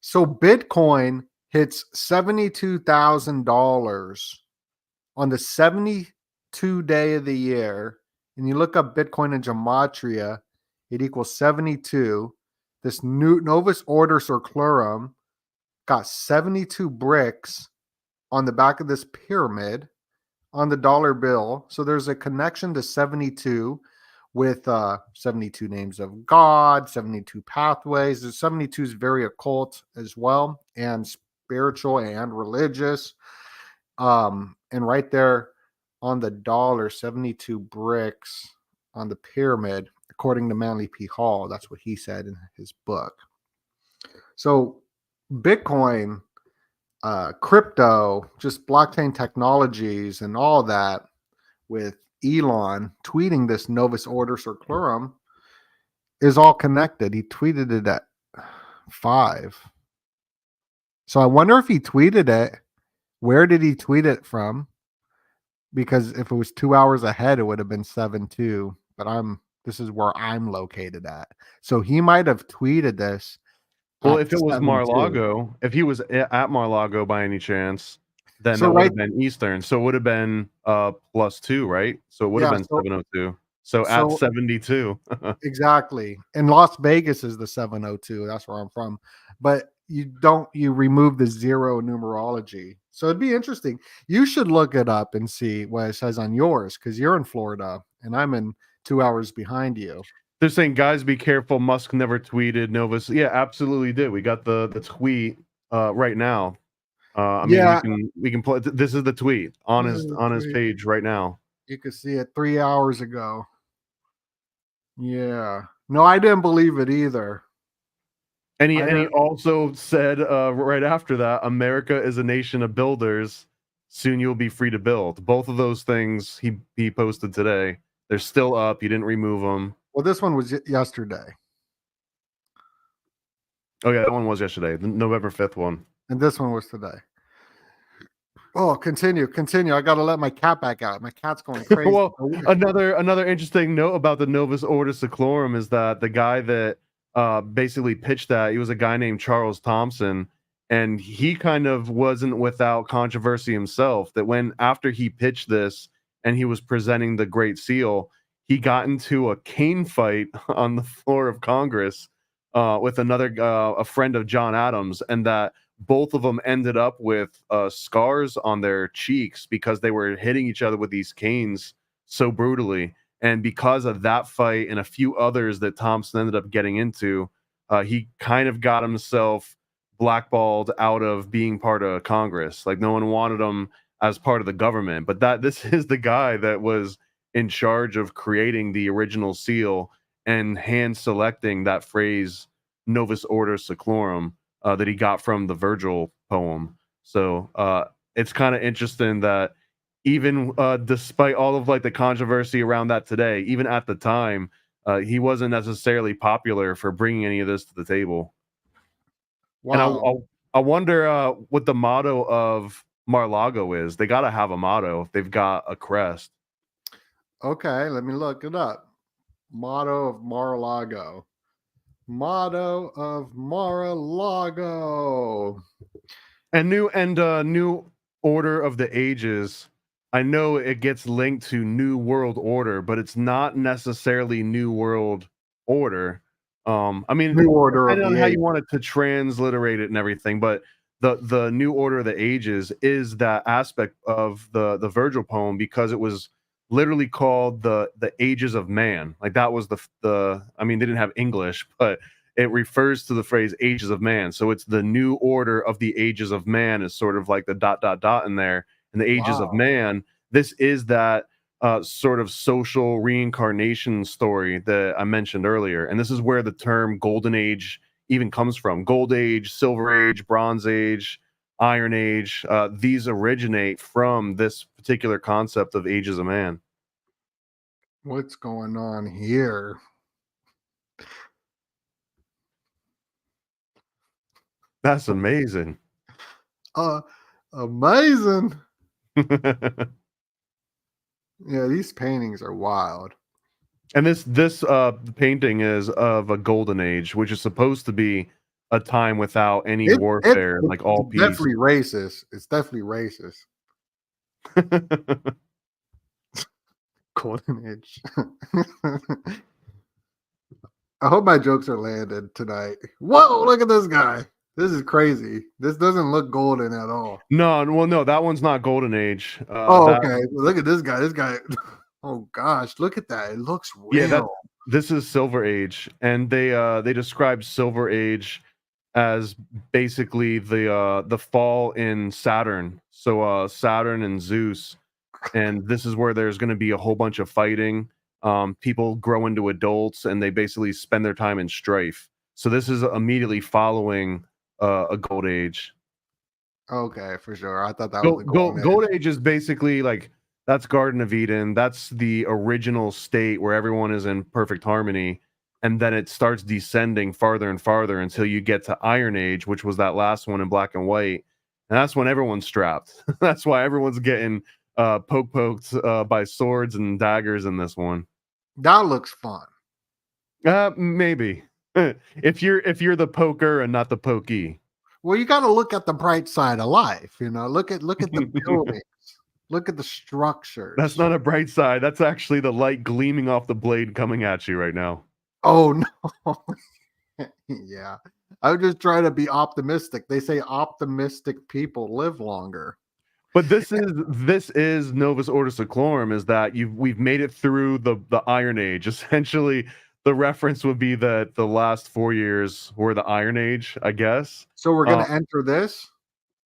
So Bitcoin hits $72,000 on the 72 day of the year, and you look up Bitcoin in gematria, it equals 72. This new Novus ordo seclorum got 72 bricks on the back of this pyramid on the dollar bill. So there's a connection to 72 with 72 names of God, 72 pathways. The 72 is very occult as well, and spiritual and religious. And right there on the dollar, 72 bricks on the pyramid, according to Manly P. Hall. That's what he said in his book. So Bitcoin, crypto, just blockchain technologies and all that, with Elon tweeting this Novus ordo seclorum, is all connected. He tweeted it at 5. So I wonder if he tweeted it, where did he tweet it from? Because if it was 2 hours ahead, it would have been 7-2. But this is where I'm located at. So he might have tweeted this. Well, if it was Mar-a-Lago, if he was at Mar-a-Lago by any chance, then So that would right- have been Eastern. So it would have been +2, right? So it would have Yeah, been so- 702. So at so- 72. Exactly. And Las Vegas is the 702. That's where I'm from. But you remove the zero numerology. So it'd be interesting. You should look it up and see what it says on yours, because you're in Florida and I'm in 2 hours behind you. They're saying, guys, be careful. Musk never tweeted Novus. Yeah, absolutely did. We got the tweet right now. I mean, we can play. This is the tweet on his page right now. You could see it 3 hours ago. Yeah. No, I didn't believe it either. And he also said right after that, America is a nation of builders. soon you'll be free to build. Both of those things he posted today. They're still up. He didn't remove them. Well, this one was yesterday, Oh yeah, that one was yesterday, the November 5th one. and this one was today. Oh, continue. I got to let my cat back out. My cat's going crazy. Well, another interesting note about the Novus Ordo Seclorum is that the guy that basically pitched that, he was a guy named Charles Thompson, and he kind of wasn't without controversy himself. That when after he pitched this and he was presenting the Great Seal, he got into a cane fight on the floor of Congress with another a friend of John Adams, and that both of them ended up with scars on their cheeks because they were hitting each other with these canes so brutally. And because of that fight and a few others that Thompson ended up getting into, he kind of got himself blackballed out of being part of Congress. Like, no one wanted him as part of the government. But this is the guy that was in charge of creating the original seal and hand selecting that phrase Novus Ordo Seclorum that he got from the Virgil poem. So it's kind of interesting that even despite all of like the controversy around that today, even at the time, he wasn't necessarily popular for bringing any of this to the table. Wow. And I wonder what the motto of Mar-a-Lago is. They got to have a motto if they've got a crest. Okay, let me look it up. Motto of Mar-a-Lago. Motto of Mar-a-Lago. And new order of the ages. I know it gets linked to New World Order, but it's not necessarily New World Order. I mean, New Order of depending on the how Ages. you wanted to transliterate it and everything, but the New Order of the Ages is that aspect of the Virgil poem, because it was literally called the Ages of Man. Like, that was the I mean, they didn't have English, but it refers to the phrase Ages of Man. So it's the New Order of the Ages of Man is sort of like the ... in there. And the Ages of Man, this is that sort of social reincarnation story that I mentioned earlier. And this is where the term Golden Age even comes from. Gold Age, Silver Age, Bronze Age, Iron Age. These originate from this particular concept of Ages of Man. What's going on here? That's amazing. Amazing. Yeah, these paintings are wild. And this painting is of a golden age, which is supposed to be a time without any warfare, like all peace. Definitely racist. It's definitely racist. Golden age. I hope my jokes are landed tonight. Whoa, look at this guy. This is crazy. This doesn't look golden at all. No, that one's not golden age. Okay. Look at this guy. This guy. Oh gosh, look at that. It looks real. Yeah, this is Silver Age, and they describe Silver Age as basically the fall in Saturn. So Saturn and Zeus, and this is where there's going to be a whole bunch of fighting. People grow into adults, and they basically spend their time in strife. So this is immediately following a Gold Age. Okay, for sure. I thought that was the Gold Age is basically like, that's Garden of Eden. That's the original state where everyone is in perfect harmony. And then it starts descending farther and farther until you get to Iron Age, which was that last one in black and white. And that's when everyone's strapped. That's why everyone's getting poked by swords and daggers in this one. That looks fun. Maybe. If you're the poker and not the pokey. Well, you got to look at the bright side of life. You know, look at the buildings. Look at the structures. That's not a bright side. That's actually the light gleaming off the blade coming at you right now. Oh no. Yeah. I would just try to be optimistic. They say optimistic people live longer. But this is Novus Ordo Seclorum, is that we've made it through the Iron Age. Essentially, the reference would be that the last 4 years were the Iron Age, I guess. So we're gonna enter this?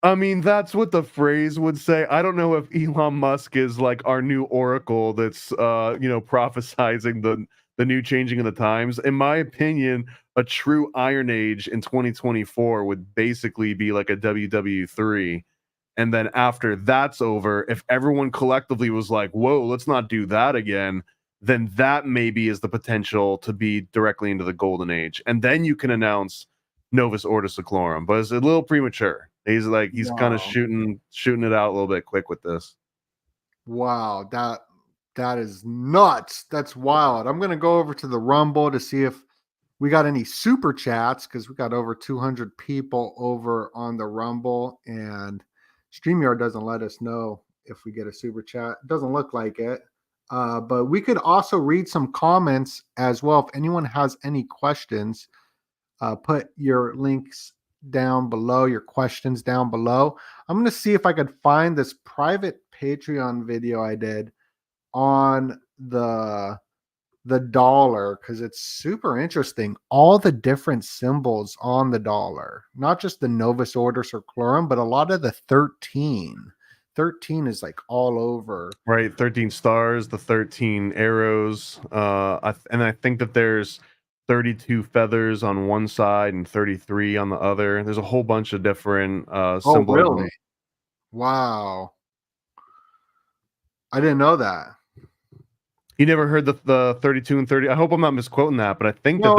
I mean, that's what the phrase would say. I don't know if Elon Musk is like our new oracle that's prophesizing the new changing of the times. In my opinion, a true Iron Age in 2024 would basically be like a WW3. And then after that's over, if everyone collectively was like, whoa, let's not do that again, then that maybe is the potential to be directly into the golden age. And then you can announce Novus Ordo Seclorum. But it's a little premature. He's kind of Wow. shooting it out a little bit quick with this. Wow, that is nuts. That's wild. I'm gonna go over to the Rumble to see if we got any super chats, because we got over 200 people over on the Rumble, and StreamYard doesn't let us know if we get a super chat. It doesn't look like it. But we could also read some comments as well. If anyone has any questions, put your links down below, your questions down below. I'm going to see if I could find this private Patreon video I did on the dollar, because it's super interesting. All the different symbols on the dollar, not just the Novus Ordo Seclorum, but a lot of the 13. 13 is like all over. Right, 13 stars, the 13 arrows. And I think that there's 32 feathers on one side and 33 on the other. There's a whole bunch of different symbolism. Oh, really? Wow. I didn't know that. You never heard the 32 and 30? I hope I'm not misquoting that, but I think No,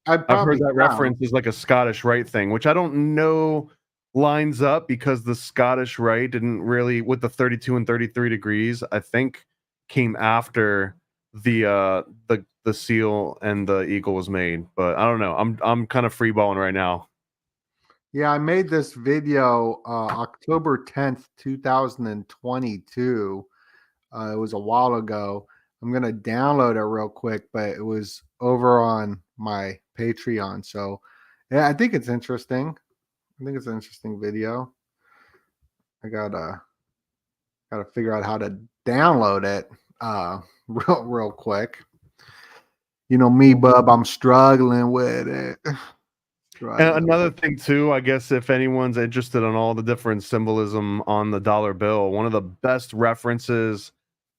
I've probably heard that have. reference is like a Scottish Rite thing, which I don't know lines up, because the Scottish Rite didn't really, with the 32 and 33 degrees, I think came after the seal and the eagle was made. But I don't know. I'm kind of freeballing right now. Yeah, I made this video October 10th, 2022. It was a while ago. I'm going to download it real quick, but it was over on my Patreon. So, yeah, I think it's interesting. I think it's an interesting video. I gotta figure out how to download it real quick. You know me, bub, I'm struggling with it. And another thing too, I guess if anyone's interested in all the different symbolism on the dollar bill, one of the best references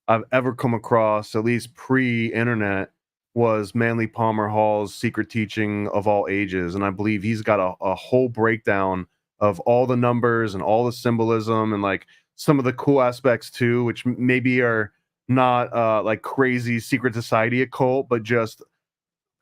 I've ever come across, at least pre-internet, was Manly Palmer Hall's Secret Teaching of All Ages. And I believe he's got a whole breakdown of all the numbers and all the symbolism, and like some of the cool aspects too, which maybe are not like crazy secret society occult, but just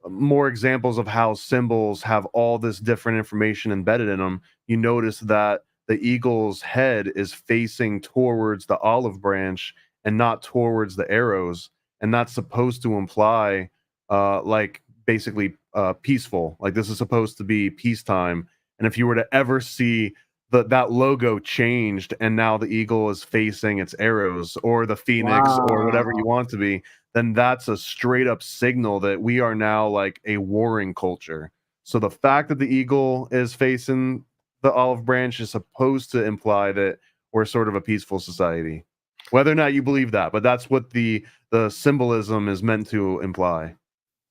more examples of how symbols have all this different information embedded in them. You notice that the eagle's head is facing towards the olive branch and not towards the arrows, and that's supposed to imply like basically peaceful, like this is supposed to be peacetime. And if you were to ever see that logo changed and now the eagle is facing its arrows, or the phoenix, or whatever you want to be, then that's a straight up signal that we are now like a warring culture. So the fact that the eagle is facing the olive branch is supposed to imply that we're sort of a peaceful society. Whether or not you believe that, but that's what the symbolism is meant to imply.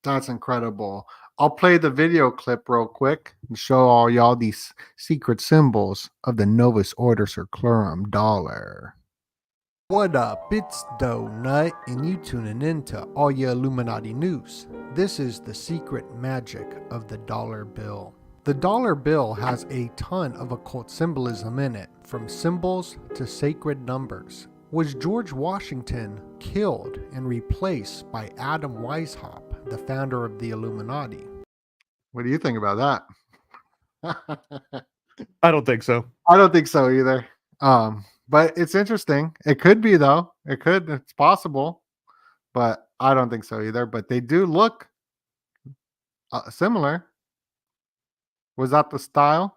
That's incredible. I'll play the video clip real quick and show all y'all these secret symbols of the Novus Ordo Seclorum dollar. What up? It's Doenut, and you tuning into all your Illuminati news. This is the secret magic of the dollar bill. The dollar bill has a ton of occult symbolism in it, from symbols to sacred numbers. Was George Washington killed and replaced by Adam Weishaupt, the founder of the Illuminati? What do you think about that? I don't think so. I don't think so either. But it's interesting. It could be, though. It's possible. But I don't think so either. But they do look similar. Was that the style?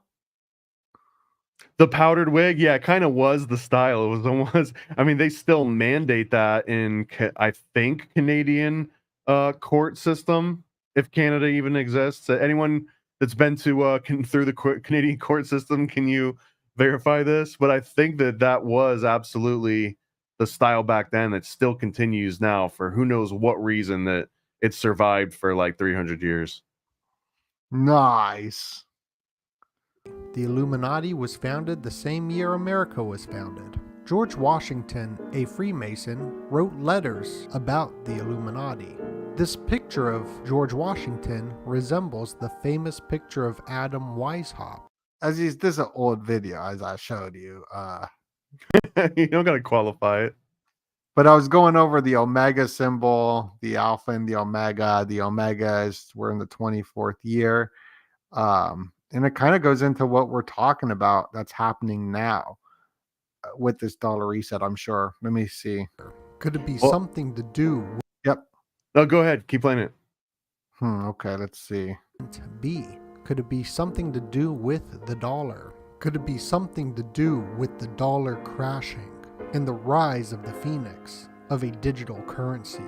The powdered wig, yeah, it kind of was the style. It was almost, I mean, they still mandate that in, I think, Canadian court system, if Canada even exists. Anyone that's been to through the Canadian court system, can you verify this? But I think that was absolutely the style back then. That still continues now for who knows what reason, that it survived for like 300 years. Nice. The Illuminati was founded the same year America was founded. George Washington, a Freemason, wrote letters about the Illuminati. This picture of George Washington resembles the famous picture of Adam Weishaupt. This is an old video, as I showed you. You don't gotta qualify it. But I was going over the omega symbol, the alpha and the omega. The omega is we're in the 24th year. And it kind of goes into what we're talking about that's happening now with this dollar reset, I'm sure. Let me see. Could it be Well- something to do Yep. No, go ahead. Keep playing it. Okay, let's see. with B? Could it be something to do with the dollar? Could it be something to do with the dollar crashing and the rise of the phoenix of a digital currency?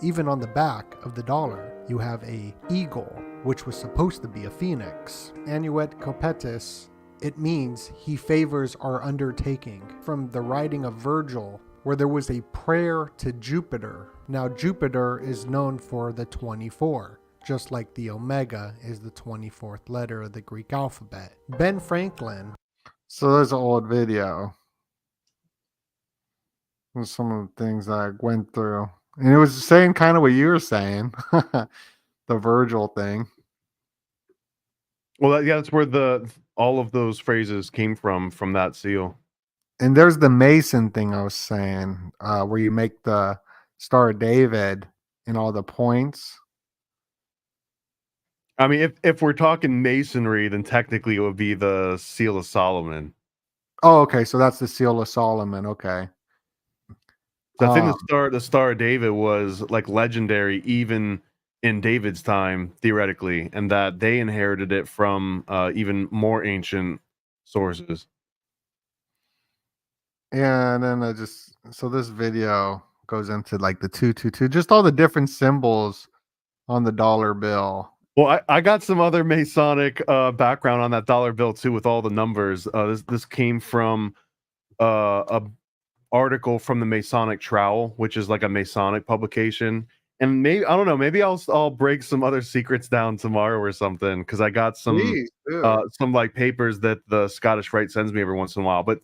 Even on the back of the dollar, you have a eagle, which was supposed to be a phoenix. Annuet copetis, it means he favors our undertaking. From the writing of Virgil, where there was a prayer to Jupiter. Now Jupiter is known for the 24, just like the omega is the 24th letter of the Greek alphabet. Ben Franklin. So there's an old video. There's some of the things that I went through. And it was saying kind of what you were saying. The Virgil thing. Well, yeah, that's where all of those phrases came from that seal. And there's the Mason thing I was saying, where you make the Star of David and all the points. I mean, if we're talking masonry, then technically it would be the seal of Solomon. Oh, okay. So that's the seal of Solomon. Okay. So I think the Star of David was like legendary even in David's time, theoretically, and that they inherited it from even more ancient sources. Yeah, and then so this video goes into like the 222, just all the different symbols on the dollar bill. Well, I got some other Masonic background on that dollar bill too, with all the numbers. This came from a article from the Masonic Trowel, which is like a Masonic publication. And maybe I don't know, maybe I'll break some other secrets down tomorrow or something, because I got some Please, do. some like papers that the Scottish Rite sends me every once in a while. But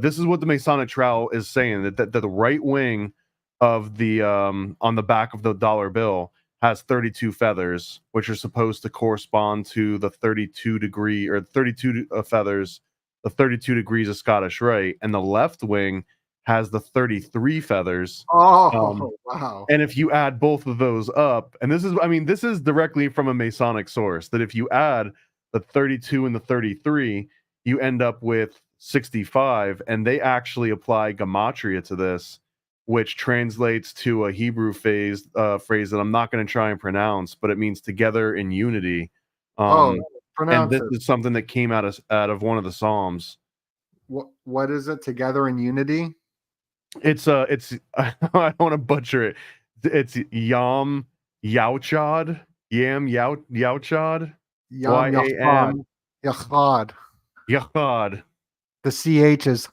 this is what the Masonic Trowel is saying, that the right wing of the on the back of the dollar bill has 32 feathers, which are supposed to correspond to the 32 degree or 32 feathers, the 32 degrees of Scottish Rite, and the left wing has the 33 feathers. Oh, wow. And if you add both of those up, and this is directly from a Masonic source, that if you add the 32 and the 33, you end up with 65, and they actually apply gematria to this, which translates to a Hebrew phrase that I'm not going to try and pronounce, but it means together in unity. And Pronounce this it. is something that came out of one of the Psalms. What is it? Together in unity? It's I don't want to butcher it. It's Yam Yauchad. Yam Yauchad. Yam Yachad. Yachad. Yachad. The CH is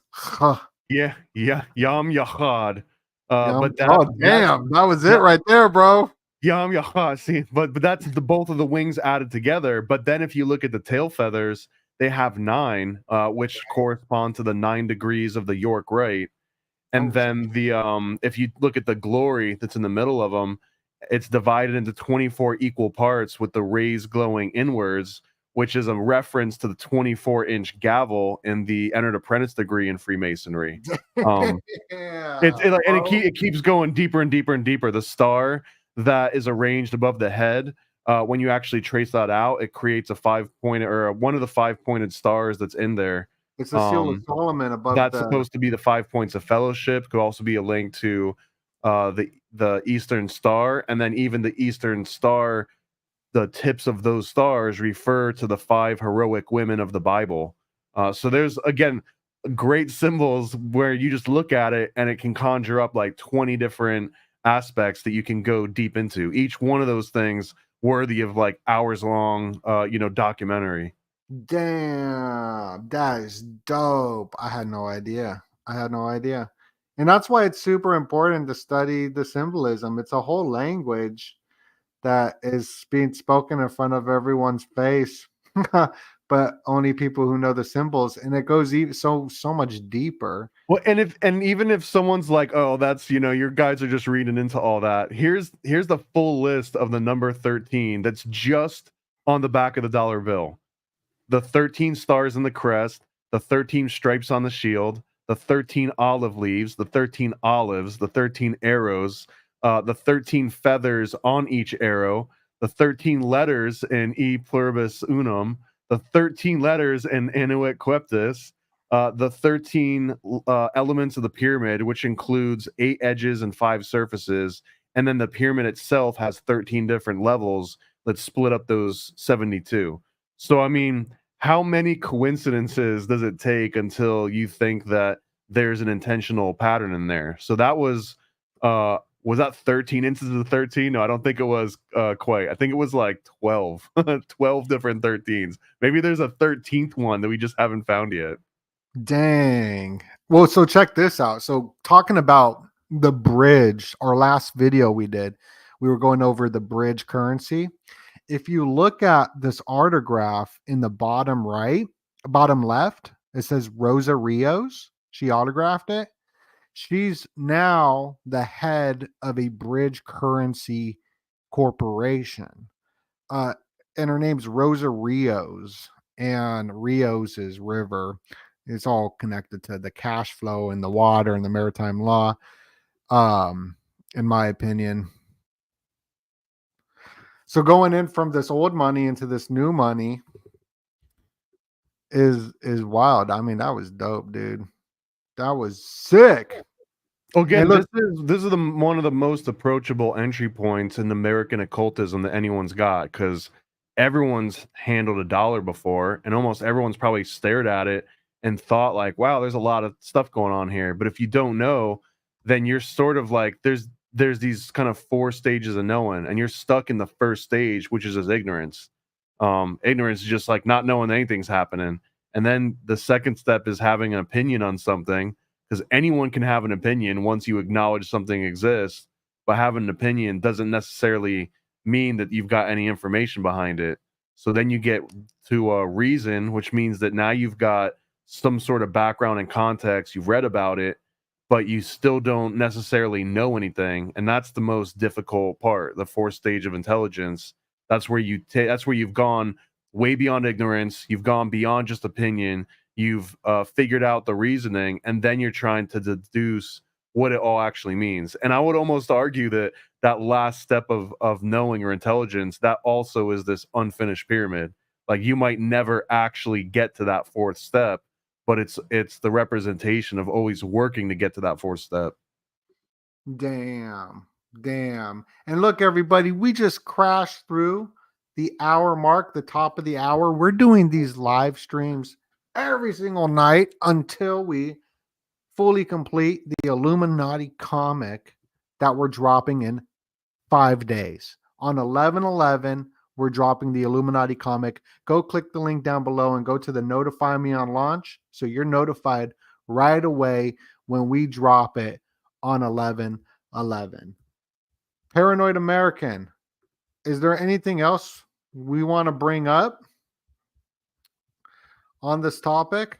Yeah, Yam Yachad. But that was it right there, bro. Yam Yachad. See, but that's both of the wings added together. But then if you look at the tail feathers, they have 9, which correspond to the 9 degrees of the York Rite. And then if you look at the glory that's in the middle of them, it's divided into 24 equal parts with the rays glowing inwards, which is a reference to the 24-inch gavel in the entered apprentice degree in Freemasonry. It keeps going deeper and deeper and deeper. The star that is arranged above the head, when you actually trace that out, it creates a 5-pointed or one of the 5-pointed stars that's in there. It's the seal of Solomon above. That's supposed to be the 5 points of fellowship. Could also be a link to the Eastern Star, and then even the Eastern Star, the tips of those stars refer to the 5 heroic women of the Bible. So there's again great symbols where you just look at it and it can conjure up like 20 different aspects that you can go deep into. Each one of those things worthy of like hours long, documentary. Damn, that is dope. I had no idea. And that's why it's super important to study the symbolism. It's a whole language that is being spoken in front of everyone's face, but only people who know the symbols. And it goes even so much deeper. Well, and even if someone's like, oh, that's, your guys are just reading into all that. Here's the full list of the number 13 that's just on the back of the dollar bill. The 13 stars in the crest, the 13 stripes on the shield, the 13 olive leaves, the 13 olives, the 13 arrows, the 13 feathers on each arrow, the 13 letters in E pluribus unum, the 13 letters in Inuit Queptis, the 13 elements of the pyramid, which includes 8 edges and 5 surfaces, and then the pyramid itself has 13 different levels that split up those 72. So, I mean, how many coincidences does it take until you think that there's an intentional pattern in there? So that was that 13 instances of 13? No, I don't think it was quite. I think it was like 12, 12 different 13s. Maybe there's a 13th one that we just haven't found yet. Dang. Well, so check this out. So talking about the bridge, our last video we did, we were going over the bridge currency. If you look at this autograph in the bottom right, bottom left, it says Rosa Rios. She autographed it. She's now the head of a bridge currency corporation. And her name's Rosa Rios, and Rios is river. It's all connected to the cash flow and the water and the maritime law, in my opinion. So going in from this old money into this new money is wild. I mean, that was dope, dude. That was sick. Again, look- this is one of the most approachable entry points in American occultism that anyone's got, because everyone's handled a dollar before, and almost everyone's probably stared at it and thought like, wow, there's a lot of stuff going on here. But if you don't know, then you're sort of like, there's these kind of 4 stages of knowing, and you're stuck in the first stage, which is as ignorance. Ignorance is just like not knowing anything's happening. And then the second step is having an opinion on something, because anyone can have an opinion once you acknowledge something exists, but having an opinion doesn't necessarily mean that you've got any information behind it. So then you get to a reason, which means that now you've got some sort of background and context, you've read about it, but you still don't necessarily know anything. And that's the most difficult part, the 4th stage of intelligence. That's where that's where you've gone way beyond ignorance, you've gone beyond just opinion, you've figured out the reasoning, and then you're trying to deduce what it all actually means. And I would almost argue that that last step of knowing or intelligence, that also is this unfinished pyramid. Like, you might never actually get to that 4th step, but it's the representation of always working to get to that 4th step. Damn. And look, everybody, we just crashed through the hour mark, the top of the hour. We're doing these live streams every single night until we fully complete the Illuminati comic that we're dropping in 5 days. On 11/11, we're dropping the Illuminati comic. Go click the link down below and go to the notify me on launch, so you're notified right away when we drop it on 11/11. Paranoid American, is there anything else we want to bring up on this topic?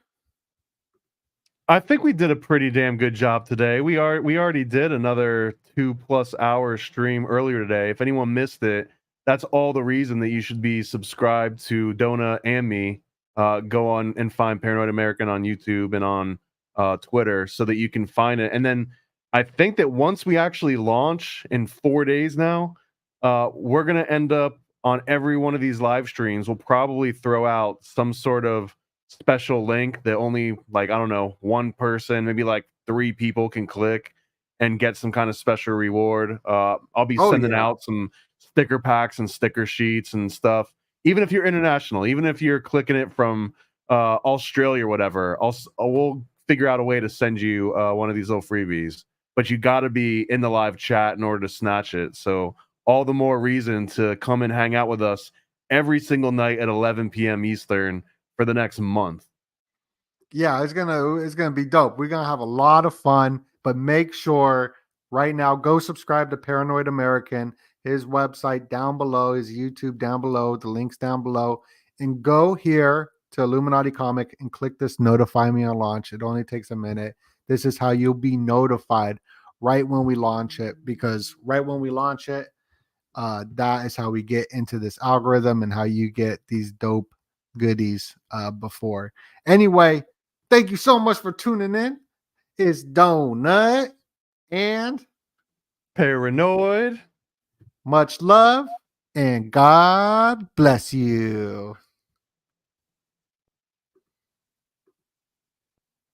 I think we did a pretty damn good job today. We already did another 2+ hour stream earlier today. If anyone missed it, that's all the reason that you should be subscribed to Doenut and me. Go on and find Paranoid American on YouTube and on Twitter so that you can find it. And then I think that once we actually launch in 4 days now, we're going to end up on every one of these live streams. We'll probably throw out some sort of special link that only, like, I don't know, 1 person, maybe like 3 people can click and get some kind of special reward. I'll be sending out some sticker packs and sticker sheets and stuff. Even if you're international, even if you're clicking it from Australia or whatever, we'll figure out a way to send you one of these little freebies. But you got to be in the live chat in order to snatch it. So all the more reason to come and hang out with us every single night at 11 p.m. Eastern for the next month. Yeah, it's gonna be dope. We're gonna have a lot of fun, but make sure right now, go subscribe to Paranoid American, his website down below, his YouTube down below, the links down below, and go here to Illuminati Comic and click this notify me on launch. It only takes a minute. This is how you'll be notified right when we launch it, because right when we launch it, that is how we get into this algorithm and how you get these dope goodies before. Anyway, thank you so much for tuning in. It's Doenut and Paranoid. much love and God bless you.